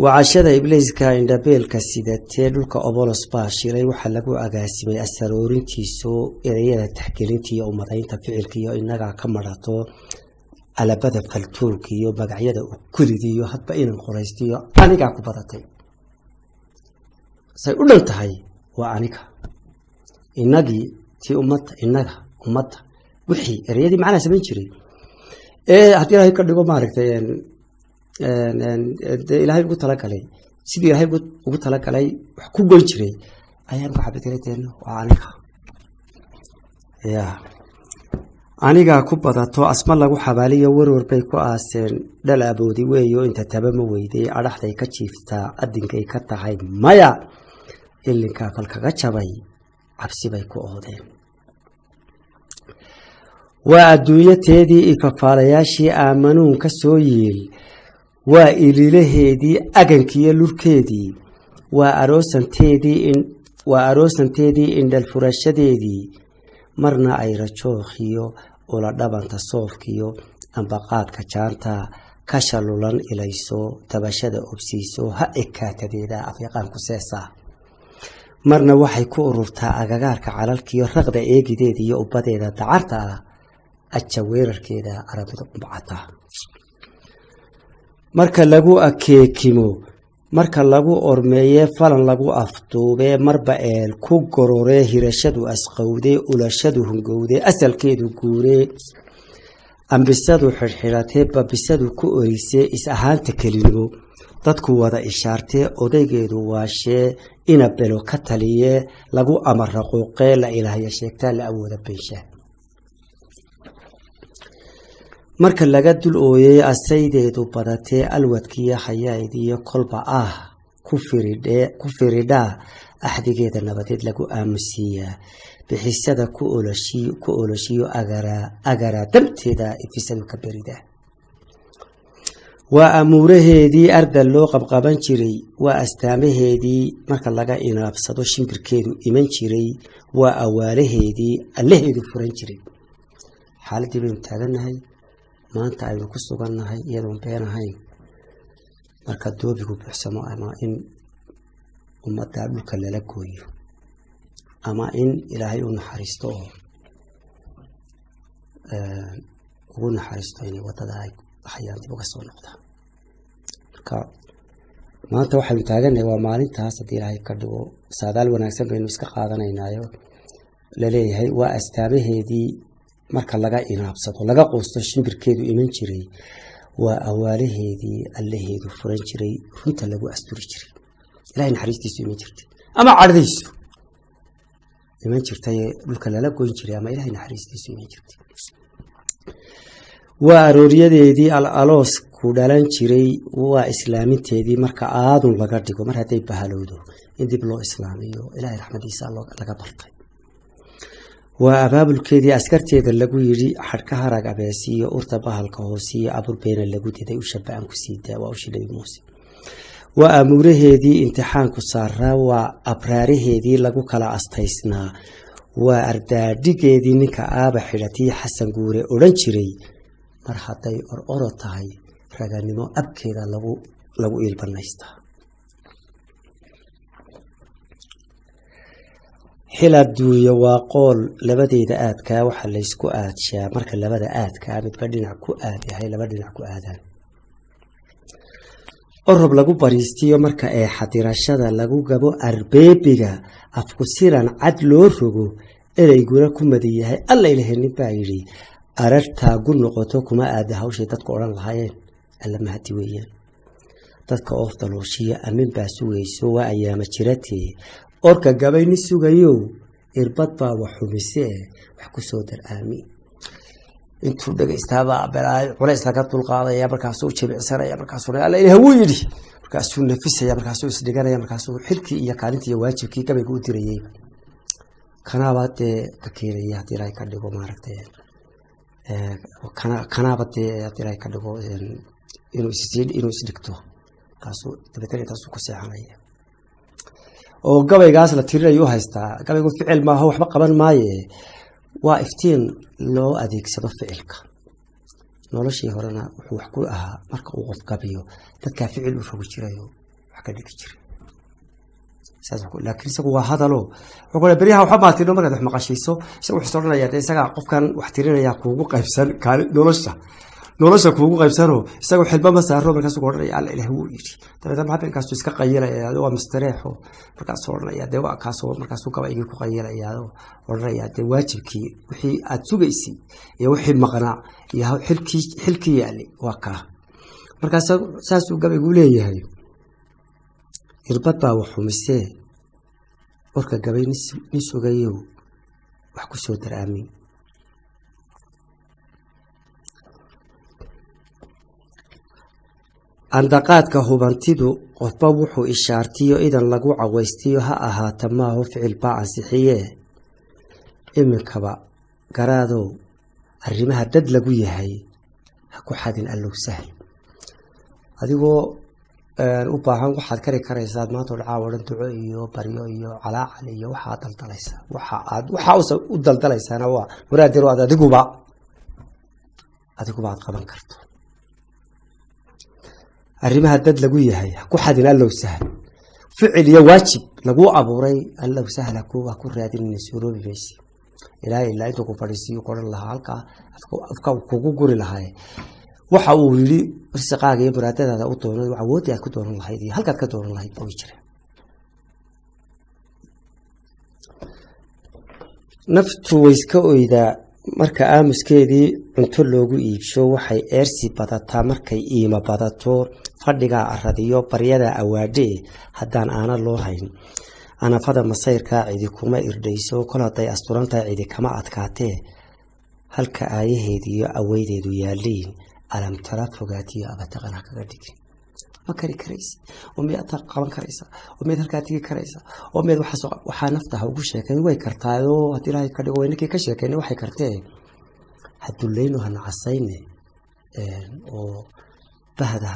wacashada ibliiska indhabeelka sidatee dhulka obolos baa shilay waxaa lagu agaasimay asaroorintiisu ereyada taxgelinta iyo umadaynta ficilka iyo inagaa ka marato alabada faltuulka iyo magacyada ukulida iyo hadba inan qoraysta iyo anigaa ku badatay say u dhan tahay waa aniga inagii tii inaga ummadda wixii ereyadii macnaa samayn jiray haddii ilaahay ka dhigo maaragtay ilaahay ugu talagalay sidii ilaahay ugu talagalay wax ku goyn jiray ayaan ku xabadirateen waa aniga anigaa ku badato asma lagu xabaaliyo warwar bay ku aaseen dhal aboodi weeyo inta taba ma weyday adhaxday ka jiiftaa adinkay ka tahay maya ilinkaa falkaga jabay cabsi bay ku oodeen waa adduunyateedii ifafaalayaashii aamanuun ka soo yiil waa ililaheedii agankiiyo lurkeedii waa aroosanteedii indhal furashadeedii marna ay rajookhiyo ula dhabanta soofkiyo ambaqaadka jaanta ka shalulan ilayso tabashada obsiiso ha ekaatadeeda afyaqaanku seesaa marna waxay ku ururtaa agagaarka calalkiyo raqda eegideeda iyo ubadeeda dacarta ah aja weerarkeeda arabida umbacata marka lagu akeekimo marka lagu ormeeye falan lagu afduubee marba eel ku gororee hirashadu asqowdee ulashadu hungowdee asalkeedu guuree ambisadu xirxiratee babisadu ku orisee is ahaanta kelinimo dadku wada ishaartee odaygeedu waashee ina belo ka taliyee lagu amaraquuqee la ilaahya sheegtaa la awooda beenshaa marka laga dul ooyey asaydeedu badatee alwadkiiyo hayaydiyo kolba ku firidhaa axdigeeda nabadeed lagu aamusiiyaa bixisada ku oloshiyo agaraa damteeda ifisadu ka berida waa amuuraheedii ardal loo qabqaban jiray waa astaamaheedii marka laga inaabsado shimbirkeedu iman jiray waa awaalaheedii allaheedu furan jiray xaaladii baynu taagannahay maanta aynu ku sugannahay iyadoon been ahayn marka doobigu buuxsamo ama in ummadda dhulka lala gooyo ama in ilaahay u naxariisto oo ugu naxariisto inay waddada ay hayaan dib uga soo noqdaan marka maanta waxaynu taagannahay waa maalintaas haddii ilaahay ka dhigo saadaal wanaagsan baynu iska qaadanaynaayo laleeyahay waa astaamaheedii marka laga inaabsado laga quusto shimbirkeedu iman jiray waa awaalaheedii allaheedu furan jiray runta lagu asturi jiray ilaahay naxariistiisu iman jirtay ama cadhadiisu iman jirtay dhulka lala goyn jiray ama ilaahay naxariistiisu iman jirtay waa arooryadeedii aloos ku dhalan jiray waa islaaminteedii marka aadun laga dhigo mar hadday bahalowdo in dib loo islaamiyo ilaahay raxmadiisa laga bartay waa abaabulkeedii askarteeda lagu yidhi xadhka harag abeesiyo urta bahalka hoosiyo aburbeena lagu diday u shabaan ku siidaa waa ushi nabi muuse waa amuuraheedii imtixaanku saaraa waa abraaraheedii lagu kala astaysnaa waa ardaadhigeedii ninka aaba xidhatii xasan guure odhan jiray mar hadday ororo tahay raganimo abkeeda lagu iilbanaystaa xil adduunyo waa qool labadeeda aadkaa waxaa laysku aadshaa marka labada aadkaa midba dhinac ku aad yahay laba dhinac ku aadaan orob lagu bariistiyo marka ee xadirashada lagu gabo arbeebiga afku siran cad loo rogo ereyguna ku madan yahay alla ilaahaynin baa yidhi arartaa gu noqoto kuma aada hawshay dadku odhan lahaayeen alla mahadi weeyaan dadka oof dalooshiya amin baa sugayso waa ayaama jiratee orka gabayni sugayow irbad baa wax xumisee wax ku soo dar aamin intuu dhagaystaaba balaay culays laga dulqaadaya markaasuu jimicsanaya markaasuu alla ilaah wuu yidhi markaasuu nafisaya markaasuu isdhiganaya markaasuu xilkii iyo kaalintii iyo waajibkii gabayga u dirayay kanaaba dee ka keenaya haddii ilaahay ka dhigo maaragtay kanaaba dee haddii ilaahay ka dhigo inuu isdhigto markaasuu dabeetana intaasuu ku seexanaya oo gabaygaas la tirinayo u haystaa gabaygu ficil maaha waxba qaban maaye waa iftiin loo adeegsado ficilka noloshii horena wuxuu wax ku ahaa marka uu qof gabiyo dadkaa ficil u rogi jirayo wax ka dhigi jiray laakiin isagu waa hadalo wuxuu beriyaha waxba maatino markaad wax maqashiiso isagu wuxuu odhanayaa dee isagaa qofkan wax tirinayaa kuugu qaybsan nolosha kuugu qaybsano isagu xilba ma saaro markaasuu odhanaya alla ilaah wuu yidhi dabeetana maxabinkaasu iska qayilaya waa mistareexo markaasuu odhanaya dee waa kaasoo markaasuu gabaygii ku qayilayaa odhanaya dee waajibkii wixii aada sugaysay iyo wixii maqnaa iyo xilkii yaali waa kaa markaas saasuu gabaygu leeyahay irbad baa wax xumisee orka gabay ni sugayow wax ku soo dar aamin andaqaadka hubantidu qofba wuxuu ishaartiyo idan lagu cawaystiyo ha ahaata maaho ficil baa ansixiyee iminkaba garaadow arrimaha dad lagu yahay ha ku xadin allow sahl adigoo u baahan waxaad kari karaysaad maanta dhacaa odhan duco iyo baryo iyo calaacal iyo waxaad daldalaysaa waxa u daldalaysaana waa muraadiro aad adiguba aad qaban karto arrimaha dad lagu yahay ku xadin allow sahl ficil iyo waajib lagu abuuray allow sahl kuwa ku raadinayna suuroobi maysi ilaa intuu ku fadhiisiyo qoran lahaa halka afka kugu guri lahaa waxa uu yiri risqaaga iyo muraadadaada u doonay waxa awood aad ku doonan lahayd iyo halkaad ka doonan lahayd oo jira naftu wayska oyda marka aamuskeedii cunto loogu iibsho waxay eersi badataa markay iima badato fadhiga aradiyo baryada awaadhe haddaan aana loo hayn anafada masayrka cidi kuma irdhayso kol haday asturantahay cidi kama adkaatee halka aayaheedu iyo aweydeedu yaaliin alam tara fogaatiyo abataqana kaga dhigin ma kari karaysa oo miyaad qaban karaysa oo miyaad halkaa tigi karaysa oo miyaad waxaa naftaha ugu sheekay way kartaayo haddii ilaahay ka dhigo ninkii ka sheekeynay waxay kartee hadulleyno hana casayne oo bahda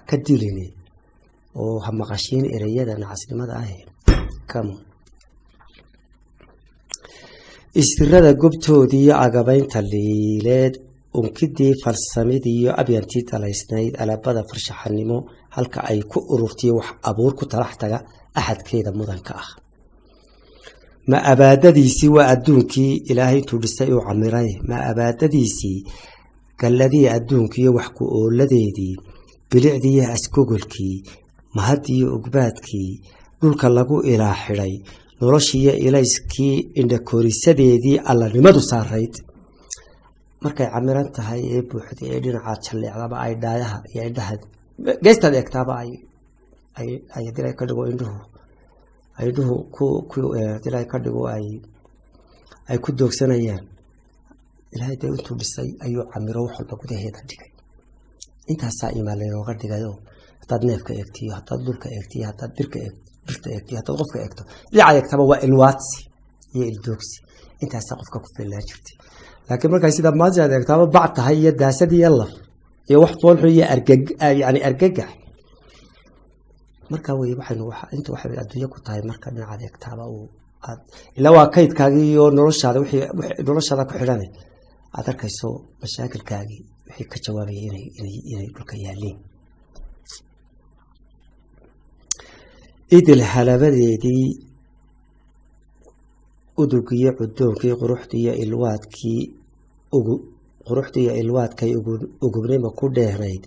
ka diline oo ha maqashiin ereyada nacasnimada ah kam istirada gobtoodii iyo agabaynta liileed unkidii falsamidii iyo abyantii talaysnayd alabada farshaxanimo halka ay ku ururtiyo wax abuur ku talax taga axadkeeda mudanka ah ma abaadadiisii waa adduunkii ilaahay intuu dhisay uu camiray ma abaadadiisii galladii adduunkiiyo wax ku ooladeedii bilicdiiyo askogolkii mahadiyo ugbaadkii dhulka lagu ilaa xidhay noloshiiyo ilayskii indhakorisadeedii allanimadu saarayd markay camiran tahay ee buuxday ee dhinacaad jalleecdaba ay dhaayaha iyo indhaha geestaad eegtaaba ay dilay ka dhigo indhuhu dilay ka dhigo ay ku doogsanayaan ilaahay dee intuu dhisay ayuu camiro wax walba gudaheeda dhigay intaasaa imaan laynooga dhigayo haddaad neefka eegtiyo haddaad dhulka eegtiyo haddaad birta eegtiyo haddaad qofka eegto dhinacaad eegtaba waa ilwaadsi iyo ildoogsi intaasaa qofka ku filaa jirtay laakiin markay sida maanta aad eegtaaba bac tahay iyo daasad iyo laf iyo wax foolxun iyo argagax markaa wey inta waxay adduunyo ku tahay marka dhinacaad eegtaaba ilaa waa kaydkaagii iyo noloshaada ku xidhane aad arkayso mashaakilkaagii wixii ka jawaabaya inay dhulka yaaliin idil halabadeedii udugiyo cudoonkii quruxdiiyo ilwaadkay ugubnima ku dheehnayd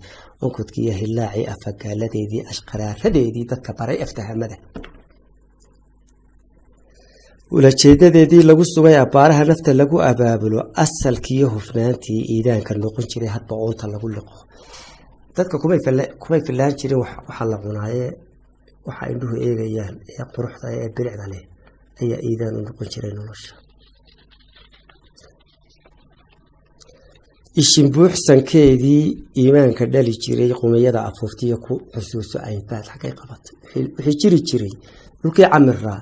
onkudkiiyo hilaacii afagaaladeedii ashqaraaradeedii dadka baray aftahamada ulajeedadeedii lagu sugay abbaaraha nafta lagu abaabulo asalkiiyo hufnaantii iidaanka noqon jiray hadba oonta lagu liqo dadka kumay fillaan jirin waxaa la cunaaye waxa indhuhu eegayaan ee quruxda ee bilicda leh ayaa iidaan u noqon jiray nolosha ishinbuuxsankeedii iimaanka dhali jiray qumiyada afuuftiyo ku xusuuso aynfaad xaggay qabatay wixii jiri jiray dhulkii camiraa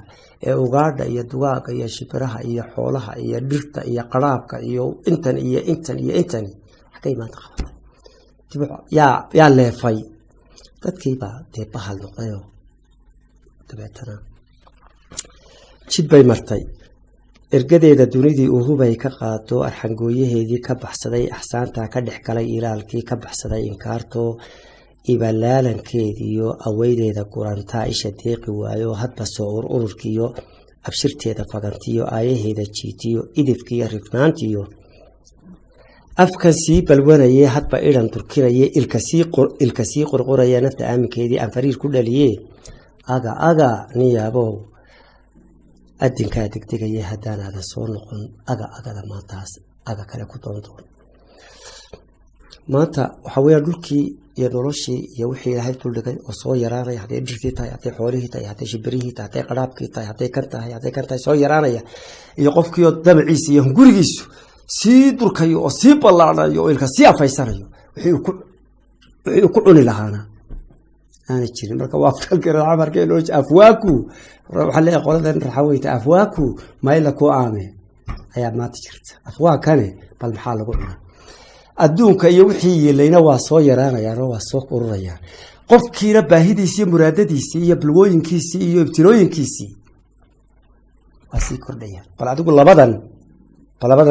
ee ugaadha iyo dugaaga iyo shibiraha iyo xoolaha iyo dhirta iyo qaraabka iyo intan iyo intan iyo intani xaggay maanta qabatay yaa leefay dadkiibaa dee bahal noqdayoo dabeetana jid bay martay ergadeeda dunidii uhubay ka qaado arxangooyaheedii ka baxsaday axsaantaa ka dhex galay ilaalkii ka baxsaday inkaartoo ibalaalankeediyo aweydeeda gurantaa isha deeqi waayo hadba soo ururkiyo abshirteeda fagantiyo aayaheeda jiitiyo idifkiiyo rifnaantiyo afkan sii balwanaye hadba idhan durkinaye ilka sii qorqoraya nafta aaminkeedii aan fariir ku dhaliye aga niyaabow adinkaa degdegaya haddaanaadan soo noqon agada maantaas aga kale ku doondoon maanta waxaa weeyaan dhulkii iyo noloshii iyo wixii ilaahay duldhigay oo soo yaraanaya hadday dhirtii tahay hadday xoolihii tahay hadday shibirihii tahay hadday qaraabkii tahay hadday kan tahay soo yaraanaya iyo qofkiioo damaciisa iyo hungurigiisu sii durkayo oo sii ballaanayo oo ilka sii afaysanayo wixii uu ku cuni lahaana aanay jirin marka waa afkalkaracamarka loo afwaaku waxaa leeyahay qoladan raxaweyta afwaaku mayla ku aame ayaa maanta jirta afwaakane bal maxaa lagu cunaa adduunka iyo wixii yeelayna waa soo yaraanayaan oo waa soo ururayaan qofkiina baahidiisii iyo muraadadiisii iyo balwooyinkiisii iyo ibtilooyinkiisii waa sii kordhayaan bal adigu labadan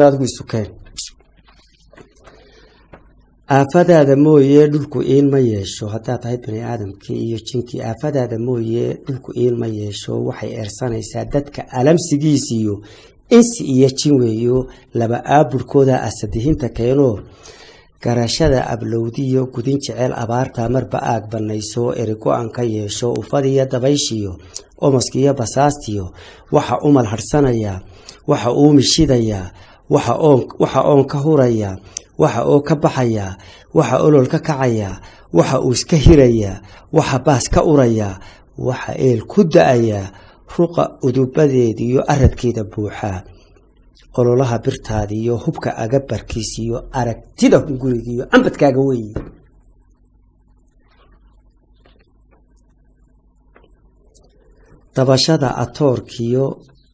adigu isukeen aafadaada mooye dhulku iin ma yeesho haddaad tahay bini aadamkii iyo jinkii aafadaada mooye dhulku iin ma yeesho waxay eersanaysaa dadka alamsigiisiyo insi iyo jin weeyo laba aaburkooda asadihinta keenoo garashada ablowdiyo gudin jecel abaarta marba aag banayso erigo-an ka yeesho ufadiyo dabayshiyo omoskiyo basaastiyo waxa umal harhsanayaa waxa uu mishidayaa waxa oon ka hurayaa waxa oo ka baxayaa waxa olol ka kacayaa waxa uu iska hirayaa waxa baas ka urayaa waxa eel ku da-ayaa ruqa udubadeediyo aradkeeda buuxaa ololaha birtaadiyo hubka agabarkiisiyo aragtida hungurigiiyo ambadkaaga weeye dabashada atoorkiyo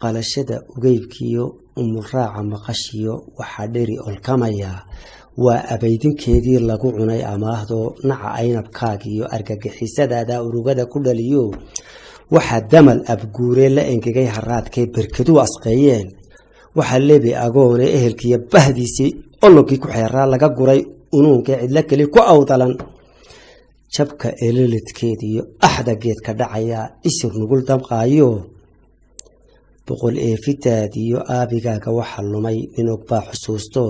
qalashada ugeybkiyo umuraaca maqashiyo waxaa dheri olkamayaa waa abaydinkeedii lagu cunay amaahdo naca aynabkaagiyo argagixisadaada urugada ku dhaliyo waxaa damal abguure la engegay haraadkee berkadu asqeeyeen waxaa lebi agoone ehelkiiyo bahdiisii ologii ku xeeraa laga guray unuunkee cidlo keli ku awdalan jabka elelidkeediyo axda geedka dhacayaa isir nugul damqaayo boqol eefidaadiyo aabigaaga waxa lumay nin og baa xusuusto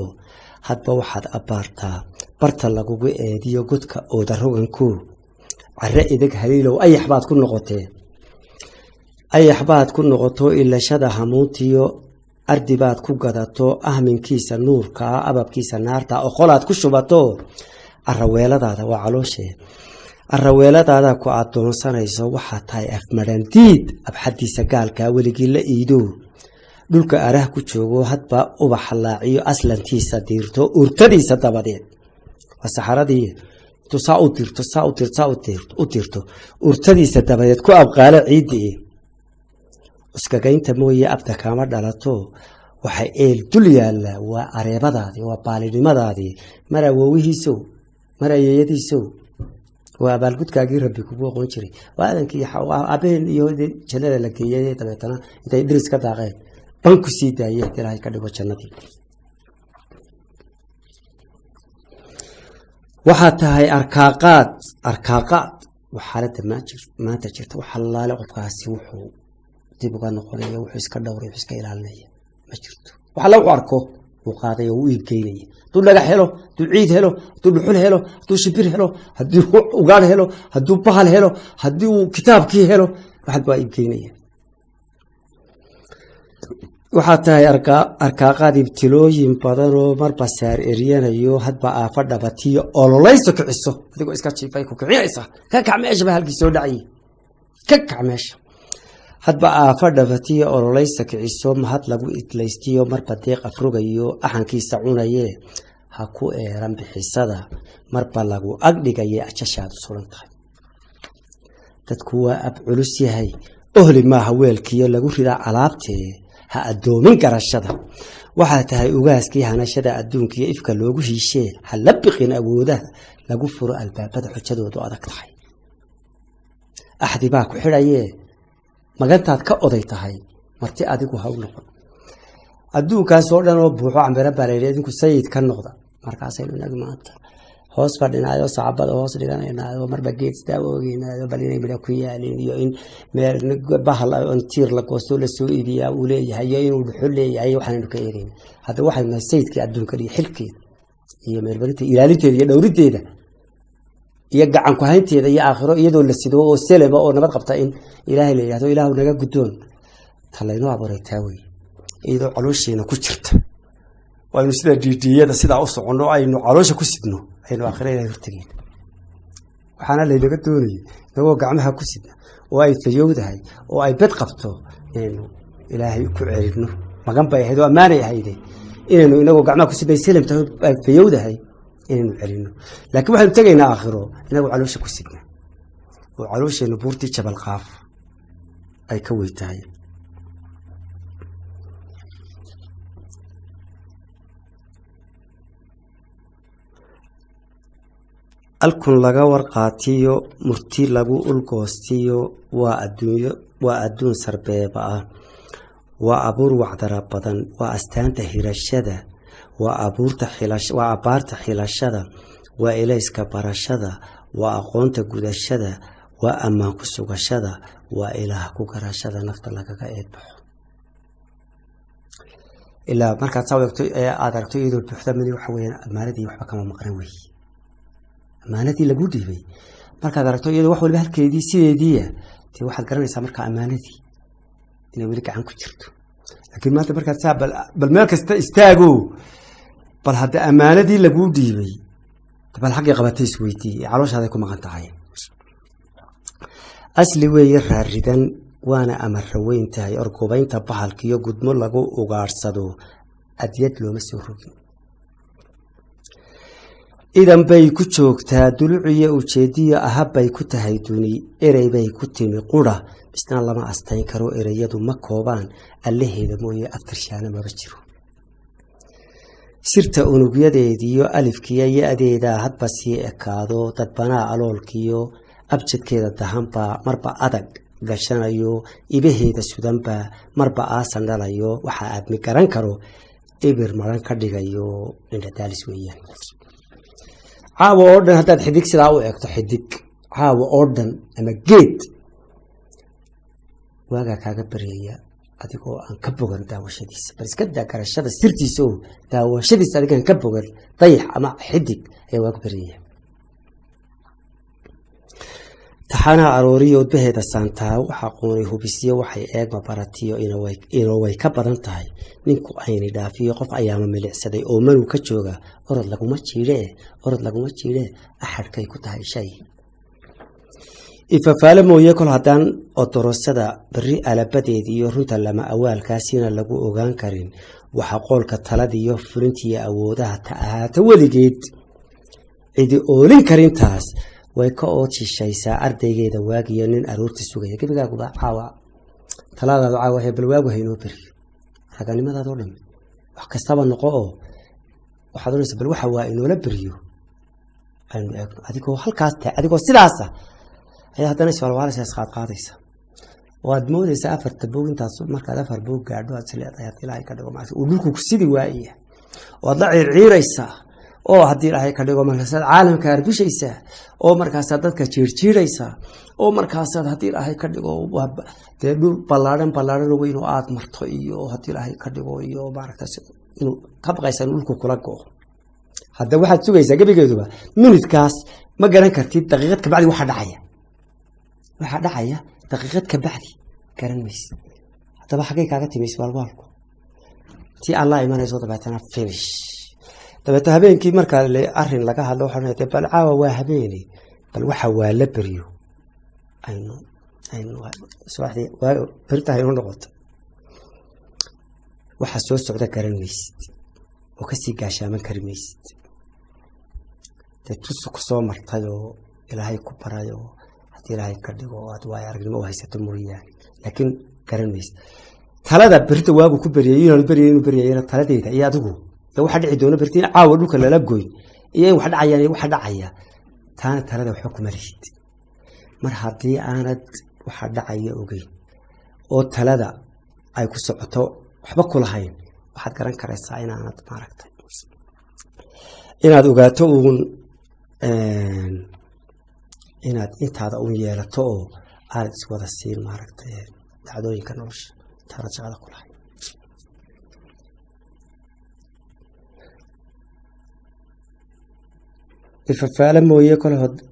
hadba waxaad abbaartaa barta lagugu eediyo godka oodaroganku care ideg haliilow ayax baad ku noqoto ilashada hamuuntiyo ardi baad ku gadato ahminkiisa nuurkaa ababkiisa naarta oqolaad ku shubato araweeladaada waa calooshee araweeladaada ku adoonsanayso waxaa tahay afmarandiid abxadiisa gaalkaa weligii la iido dhulka arah ku joogo hadba ubaxa laaciyo aslantiisa diirto urtadiisa dabadeed waa saxaradii intuu saa u dirto urtadiisa dabadeed ku abqaalo ciiddii iskagaynta mooye abda kaama dhalato waxay eel dul yaallaa waa areebadaadii waa baalinimadaadii mar awoowihiisow mar ayeeyadiisow waa abaalgudkaagii rabbi kugu aqoon jiray waa adankii aabaheen iyo jannada la geeyay dabeetana intay diris ka daaqeen ban ku sii daayeen ilaahay ka dhigo jannadii waxaa tahay arkaaqaad waxaalada maanta jirta waxa laale qofkaasi wuxuu dib uga noqonaya wuxuu iska dhowray wuxuu iska ilaalinaya ma jirto waxa lagu arko uu qaaday oo uu iibgeynaya hadduu dhagax helo hadduu ciid helo hadduu dhuxul helo hadduu shimbir helo hadduu ugaadh helo hadduu bahal helo haddii uu kitaabkii helo waxaad waa iibgeynaya waxaa tahay arkaaqaad ibtilooyin badan oo marba saar eryanayo hadba aafa dhabatiyo ololayso kiciso adigoo iska jiifay ku kicinaysaa ka kac meesha ba halkii soo dhacayay ka kac meesha hadba aafa dhabatiyo ololayso kiciso mahad lagu idlaystiyo marba deeq afrogayo axankiisa cunaye ha ku eeran bixisada marba lagu agdhigaye ajashaadu sulan tahay dadku waa ab culus yahay ohli maaha weelkiyo lagu ridaa alaabtee ha adoomin garashada waxaa tahay ugaaskii hanashada adduunkiyo ifka loogu hiishee ha la biqin awoodaha lagu furo albaabada xujadoodu adag tahay axdi baa ku xidhayee magantaad ka oday tahay marti adigu ha u noqon adduunkaas oo dhan oo buuxo cambiro bareere idinku sayid ka noqda markaasaynu inagi maanta hoos fadhinaayo sacabada hoos dhiganaynayo marba geed istaagoogeynaayo bal inay midha ku yaalin iyo in meel bahal tiir la goosto la soo iibiyaa uu leeyahay iyo inuu dhuxul leeyahay waxaanaynu ka eegayna hadda waxaynu nahay sayidkii adduunka iyo xilkeeda iyo meelbarinta ilaalinteeda iyo dhowrideeda iyo gacan ku haynteeda iyo aakhiro iyadoo la sido oo selema oo nabad qabta in ilaahay la yidhahdo ilaahu naga guddoon talaynoo abuuray taa wey iyadoo caloosheena ku jirta waynu sida dhiidhiyada sidaa u soconno aynu caloosha ku sidno aynu aakhiro ilaahay hortageen waxaana laynaga doonayay inagoo gacmaha ku sidna oo ay fayowdahay oo ay bed qabto inaynu ilaahay ku celinno magan bay ahayd oo ammaanay ahayde inaynu inagoo gacmaha ku sidnay selamta ay fayowdahay inaynu celinno laakiin waxaynu tegaynaa aakhiro inagoo caloosha ku sidna oo caloosheennu buurtii jabal qaaf ay ka weytahay alkun laga warqaatiyo murti lagu ulgoostiyo waa adduun sarbeeba ah waa abuur wacdara badan waa astaanta hirashada waa abaarta xilashada waa elayska barashada waa aqoonta gudashada waa ammaan ku sugashada waa ilaah ku garashada nafta lagaga eedbaxo ilaa markaad saa eegto ee aad aragto iyadoo buuxda mali waxa weeyaan ammaanadii waxba kama maqnan wey ammaanadii lagu dhiibay markaad aragto iyadoo wax waliba halkeedii sideediiya dee waxaad garanaysaa markaa ammaanadii inay weli gacan ku jirto laakiin maanta markaad saa bal meel kasta istaago bal hadda ammaanadii laguu dhiibay bal xaggii qabatay isweydii ee calooshaaday ku maqan tahay asli weeye raaridan waana amarra weyn tahay orgobaynta bahalkiyo gudmo lagu ugaadhsado adyad looma soo rogin idan bay ku joogtaa duluciyo ujeediyo ahabbay ku tahay duni erey bay ku timi qura isna lama astayn karo ereyadu ma koobaan allaheeda mooye aftarshaana maba jiro sirta unugyadeediyo alifkiyo ya-deedaa hadba sii ekaado dadbanaa aloolkiyo abjadkeeda dahanbaa marba adag gashanayo ibaheeda sudanbaa marba aasan dhalayo waxaa aadmi garan karo ibir maran ka dhigayo indhadaalis weeyaan caawa oo dhan haddaad xidig sidaa u eegto xidig caawa oo dhan ama geed waagaa kaaga bareeya adigoo aan ka bogan daawashadiisa bal iska daa garashada sirtiisa oo daawashadiisa adigaan ka bogan dayax ama xidig ayaa waaga bareeya taxanaa arooriyo udbaheeda saantaa waxa qoonay hubisiyo waxay eegma baratiyo inoo way ka badan tahay ninku ayni dhaafiyo qof ayaama milicsaday oo manu ka jooga orod laguma jiidhee axadhkay ku tahay shay ifafaale mooye kol haddaan odorosada beri alabadeediiyo runta lama awaalkaasina lagu ogaan karin waxa qoolka taladiyo fulintiiyo awoodaha ta ahaata weligeed cidi oolin karintaas way ka ood shishaysaa ardaygeeda waagiyo nin aroorta sugaya gebigaaguba caawa talaadaadu caawa bal waagu haynoo beriyo raganimadaadoo dhan wax kastaba noqo oo waxaad odhanaysa bal waxa waa inoola beriyo aynu eegno adigoo halkaas tahay adigoo sidaasa ayaa haddana iswalwaalaysa isqaadqaadaysa oo aad moodaysa afarta boog intaas markaad afar boog gaadho aad sileedahay haddii ilaahay ka dhigo maarta uu dhulku ku sidi waaya oo aad la ciirciiraysaa oo haddii ilaahay ka dhigo markaasaad caalamka arbishaysaa oo markaasaad dadka jiirjiiraysaa oo markaasaad haddii ilaahay ka dhigo dee dhul ballaadhan weyn oo aad marto iyo haddii ilaahay ka dhigo iyo maaragtaas inuu ka baqaysa in dhulku kula go-o هذا واحد سوى يسقى بيجذبه منت كاس ما قرن كرتيد دقيقة كبعدي واحد عيا دقيقة كبعدي قرن ميس هذا بحقيقة قاعدتي ميس والوالكو تي الله إيمان يزود بعتنا فيش تبعتها بين كي مركز اللي أرهن لقى هذا وحنا تبى عاوة واهبيني بل وحوا لبريو أينو سواحدي برتها يرون نقط وحسوس سعودة كرميست وكسي قاشا من كرميست تتوسك صومر طيو إلى هاي كبرايو حتى إلى هاي كردقو وادوايا رقم وهي ستموريان لكن كرميست ثلاثة برت واجو كبريين البريين ثلاثة يا دقو لو حد عدونا برتين عاودوا كلا لقوي إيه واحد عيان واحد عيا ثاني ثلاثة وحكم ريت مرحبتي أنا واحد عيا أوجي أو ثلاثة أي كسبتو وحبك كل هاي واحد كرن كرسائنا أنا تماركت إن هذا وقاتون إن هذا يلتو عارف سوى السير ماركت تعدوني كنوش ترى على كل هاي ففعلا مويه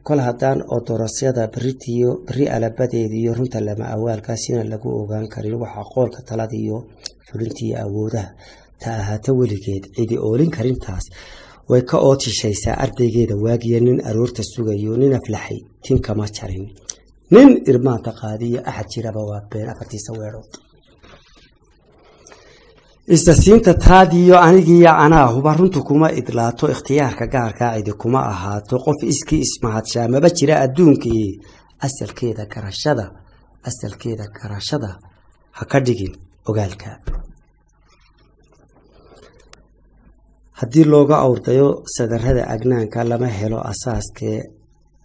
كل هدان أو دراسية بري على بديديو رنت لما أول كاسين لقو أوغان كريم وحقول كتلاديو فلنتي أوده تاها توليجيد عيدي أولين كريم تاس ويكاوتي شيسا أرديجيد واجيا نين أرورت السوغيو نين أفلحي تين كما تشارين نين إرمان تقادية أحد جرابا وابين أفتي سويروت إستسينتا تاديو أنيجيا أنا هو برنتكما إدلاتو اختيار كجار قاعدكما أهاتو قف إسكي اسمها شامة بتشرا أدونكي أسأل كذا كراشدا هكذا أقولك هدي اللغة أورديو صدر هذا أجنان كلامه هلو أساس ك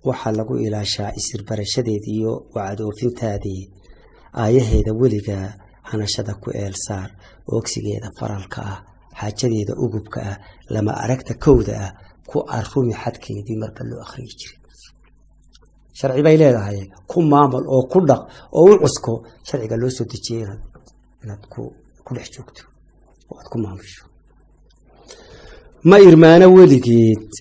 وحلقوا إلى شاء يصير برشديديو وعدو فنتادي هذا ولقى أنا شدكو إلسار وأكسجيدا فرالكا حاجديدا أوجبكا لما أركت كودا كو أرفمي حد كيدي مركلو أخريج شرعي بيلاده هاي كو معمل أو كردق أو عسكو شرعي قالوا سوتشينا نتكو كل حجوكتو وأتكو معمشو ما إرمانا ولقيت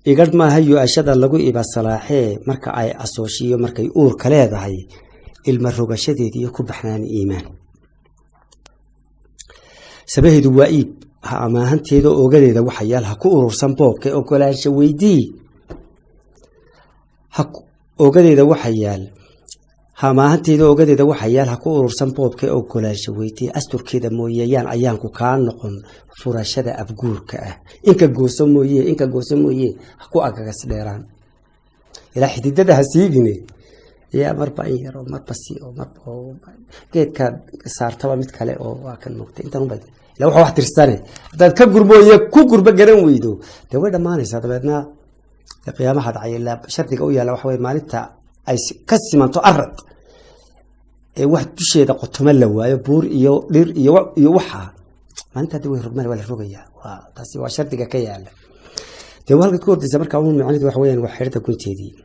إيقاد ما هيو أشد اللقو إبا الصلاحي مركا أي أسوشيو مركا يقور كلاده هاي المروقة شديد يكون بحنان إيمان سبه دوائب ها ما هنتيدو أوغالي دا وحيالها كورو سنبوك أوغالان شويدي ها أوغالي دا وحيال ها ما هنتيدو أوغالي دا وحيالها كورو سنبوك أوغالان شويدي أستر كيدا موييان أيانكو كان نقن فراشدا أبقورك إنك قوسو مويي هكو أغاقس ديران إلا حديدة دا هسيقني يا مربعين أو مربسي أو مربع كيد كان صار طبعا متكلم أو كان نقطة أنت نبدأ لو واحد ترساني ده كجربو يكجر بجرن ويدو ده وده ما نسى ده بدنا القيامة حد عيلا شرط قوية لو حوي مالتها أي كسي من تأرد واحد بشيء ده قط ملوا يبور يوحى ما أنت دوي رجال ولا رجية وتاسي وشرط كيال ده وهل تقول ده زمر كون معاند وحوي وحيرته كنت هدي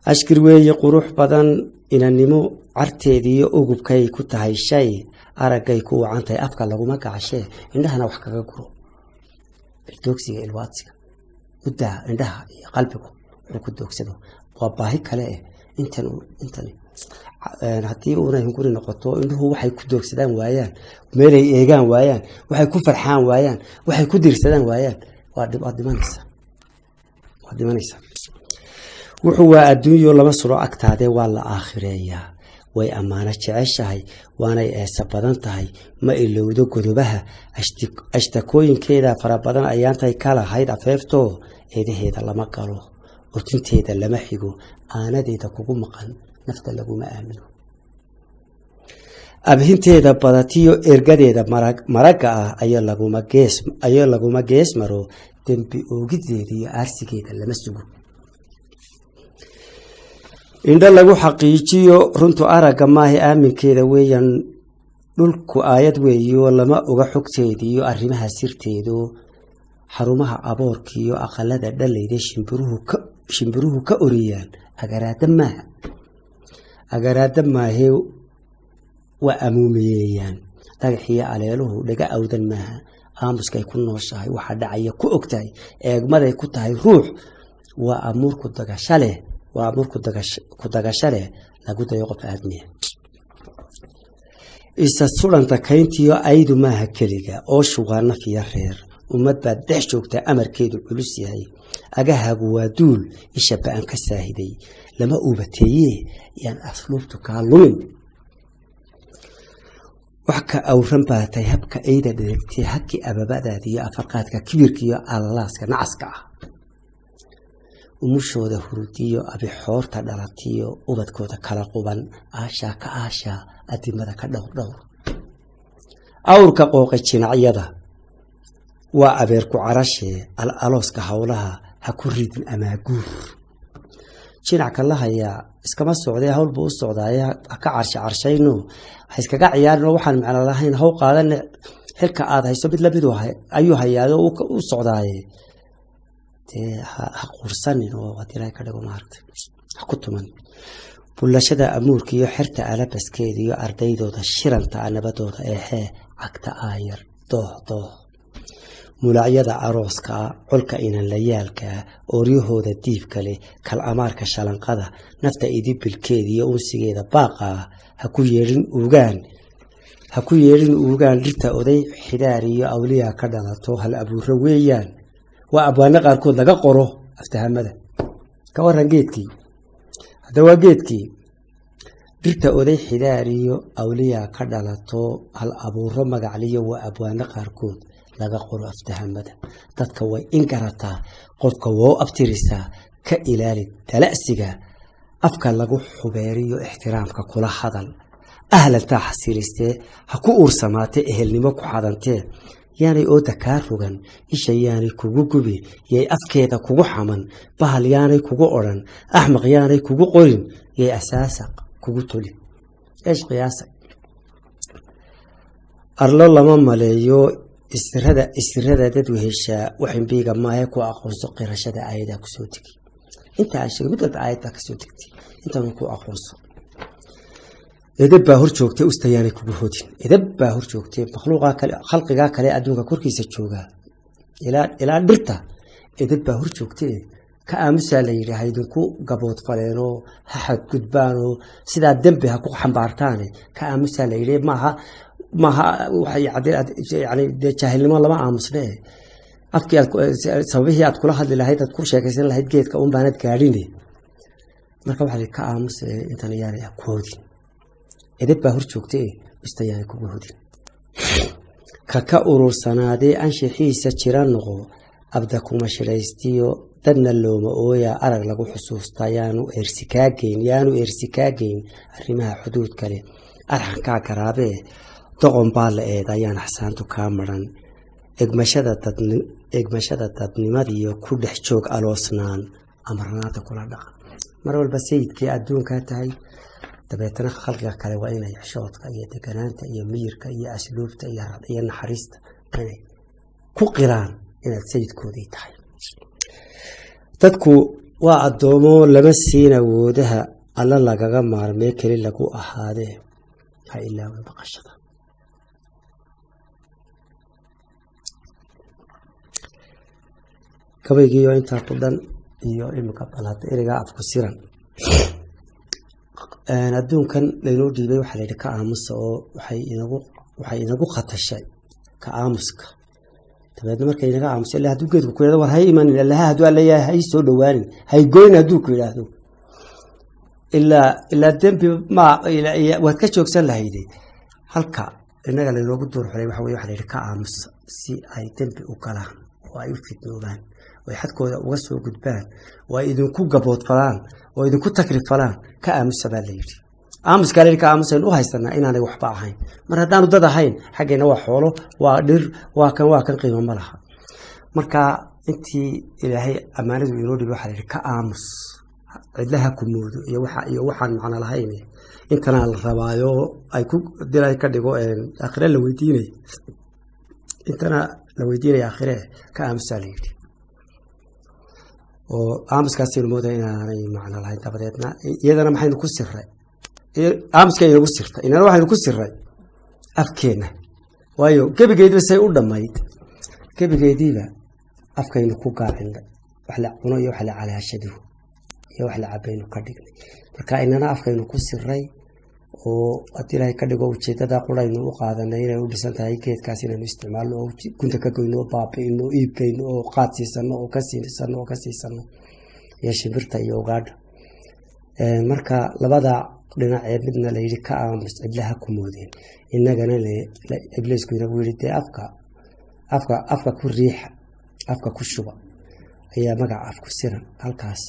أشكر ويا قروح بدن إن النمو عرتدي أوجب كي كنت هاي الشيء أرجع كوا عنتي أفكار لو ما كعشة عندها أنا وحكي جرو الدوكسي الواتسي وده عندها قلبك وكنت دوكسده وباهي كلاه أنت هتي ونا يقول نقطة إنه هو حيكون دوكسدان ويان مالي إيجان ويان وحيكون فرحان ويان وحيكون درسدان ويان وادي منيسة وهو الدنيا لما سرعة أكتاده ولا آخرية way amaana jeceshahay waanay eesabadan tahay ma ilowdo godobaha ashtakooyinkeeda fara badan ayaantay kala hayd afeefto eedaheeda lama galo urtinteeda lama xigo aanadeeda kugu maqan nafta laguma aamino abhinteeda badatiyo ergadeeda maraga ah ayaa laguma gees maro dembi oogideeda iyo aarsigeeda lama sugo indha lagu xaqiijiyo runtu araga maahi aaminkeeda weeyaan dhulku aayad weeyo lama uga xogteediyo arrimaha sirteedu xarumaha aboorkiyo aqalada dhalayda shimbiruhu ka oriyaan agaraada maahe waa amuumeeyaan dhagaxiyo aleeluhu dhaga awdan maaha aamuska ay ku nooshahay waxa dhacaya ku ogtahay eegmaday ku tahay ruux waa amuur ku dagashale lagu dayo qof aadmiya isa sulanta kayntiyo aydu maaha keliga oo shugaana fiya reer ummad baad dhex joogtaa amarkeedu culus yahay agahagu waa duul isha ba'an ka saahiday lama uubateeye yaan asluubtu kaa lumin wax ka awran baatay habka ayda dheregtay haki ababadaada iyo afarqaadka kibirka iyo allalaaska nacaska ah umushooda hurudiyo abixoorta dhalatiyo ubadkooda kala quban aashaa ka aashaa adimada ka dhowr awrka qooqa jinacyada waa abeer ku carashee alooska howlaha ha ku ridin amaaguur jinacka la hayaa iskama socday hawl buu u socdaaya ka carshayno waxa iskaga ciyaarinoo waxaan macno lahayn haw qaadan xilka aad hayso mid la mid ayuu hayaado u socdaaye ha quursanin oo wadiilay ka dhigo maartay ha ku tuman bulashada amuurka iyo xirta alabaskeeda iyo ardaydooda shiranta nabadooda eexee cagta aayar dooh mulacyada arooska colka inan layaalka ooryahooda diibka leh kal amaarka shalanqada nafta idibilkeeda iyo unsigeeda baaqa ha ku yeerin uugaan dhirta oday xidaar iyo awliya ka dhalato hal abuuro weeyaan waa abwaano qaarkood laga qoro aftahamada ka waran geedkii hadda waa geedkii dhirta oday xidaar iyo awliya ka dhalato hal abuuro magacliyo waa abwaano qaarkood laga qoro aftahamada dadka way in garataa qofka waa abtirisaa ka ilaali talasiga afka lagu xubeeriyo ixtiraamka kula hadal ahlantaa xasiilistee ha ku uursamaatee ehelnimo ku xadantee yaanay ooda kaa rogan isha yaanay kugu gubi yay afkeeda kugu xaman bahal yaanay kugu odhan axmaq yaanay kugu qorin yay asaasaq kugu tolin eesh qiyaasa arlo lama maleeyo isirada dad weheshaa waxinbiiga maahe ku aqoonso qirashada aayadaha kusoo tegay inta aan sheegay mid walba aayad baa kasoo tegtay intaan ku aqoonso edeb baa hor joogtay ustayaanay kugu hodin edeb baa hor joogtay makhluuqa kale khalqiga kale adduunka korkiisa jooga ilaa dhirta edeb baa hor joogtay ka aamusaa la yidhi haydinku gabood faleenoo ha xadgudbaanoo sidaa dembi ha ku xambaartaane ka aamusaa la yidhi maaha yani jaahilnimo lama aamusne afkii sababihii aad kula hadli lahayd aad ku sheekaysan lahayd geedka un baanad gaadhine marka waxaa ka aamuse intan yaanay ku hodin edeb baa hor joogtay ustayaanay kugu hodin ka urursanaadee anshixiisa jira noqo abda kuma shiraystiyo dadna looma ooyaa arag lagu xusuustaa yaanu eersikaageyn arrimaha xuduud kale arxankaa garaabee doqon baa la eeda ayaan axsaantu kaa maran egmashada dadnimadiiyo ku dhex joog aloosnaan amarnaanta kula dhaqan mar walba sayidkii adduunkaa tahay dabeetana khalqiga kale waa inay xishoodka iyo deganaanta iyo miyirka iyo asluubta iyo naxariista inay ku qiraan inaad sayidkoodii tahay dadku waa addoomo lama siin awoodaha alla lagaga maarmee keli lagu ahaadee ha ilaawe baqashada gabaygiiyo intaa ku dhan iyo imika balhada erigaa afku siran adduunkan laynoo dhiibay waxaa layidhi ka aamusa oo waxay inagu khatashay ka aamuska dabeedna marka inaga aamusa illa hadduu geedku ku yidhahdo war hay imanin allaha hadduu alleeyahay hay soo dhowaanin hay goyn hadduu ku yidhaahdo ilaa dembi waad ka joogsan lahayde halka inaga laynoogu duur xulay waxa weye waxa layidhi ka aamusa si ay dembi u galaan oo ay u fidnoobaan oo ay xadkooda uga soo gudbaan oo ay idinku gabood falaan oo idinku takri falaan ka aamusa baa layidhi aamuskaa layidhi ka aamusayn u haysanaa inaanay waxba ahayn mar haddaanu dad ahayn xaggeenna waa xoolo waa dhir waa kan qiimo ma laha marka intii ilaahay ammaanadu inoo dhibi waxaa layidhi ka aamus cidlaha ku moodo iyo waxaan macno lahayn intanaa la rabaayo ay ku dilay ka dhigo aakhire la weydiinay intana la weydiinaya aakhire ka aamusaa layidhi oo aamuskaasaynu moodaya inaanay macno lahayn dabadeedna iyadana maxaynu ku siray aamuska inagu sirta inana waxaynu ku siray afkeenna waayo gebigeedba say u dhammayd gebigeediiba afkaynu ku gaacinay wax la cuno iyo wax la calaashado iyo wax la cabaynu ka dhignay marka inana afkaynu ku siray oo haddii ilaahay ka dhigo ujeedada quraynu u qaadanay inay u dhisan tahay geedkaas inaynu isticmaalno oo gunta ka goyno oo baabi'ino oo iibkayno oo qaad siisano oo ka siisano iyo shimbirta iyo ugaadha marka labada dhinac ee midna la yidhi ka aamus cidlaha ku moodeen innagana ibliisku inagu yidhi dee afka ku riixa afka ku shuba ayaa magaca af ku siran halkaas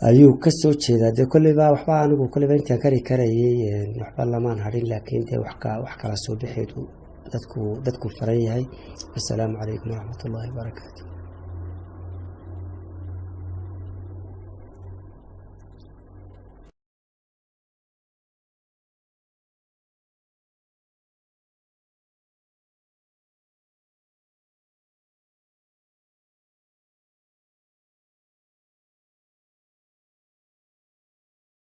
ayuu ka soo jeedaa dee kolleyba waxba anigu kolleyba intaan kari karayay waxba lamaan harin laakiin dee wax kala soo bixeedu dadku faran yahay. Assalaamu calaykum waraxmatullaahi wabarakaatu.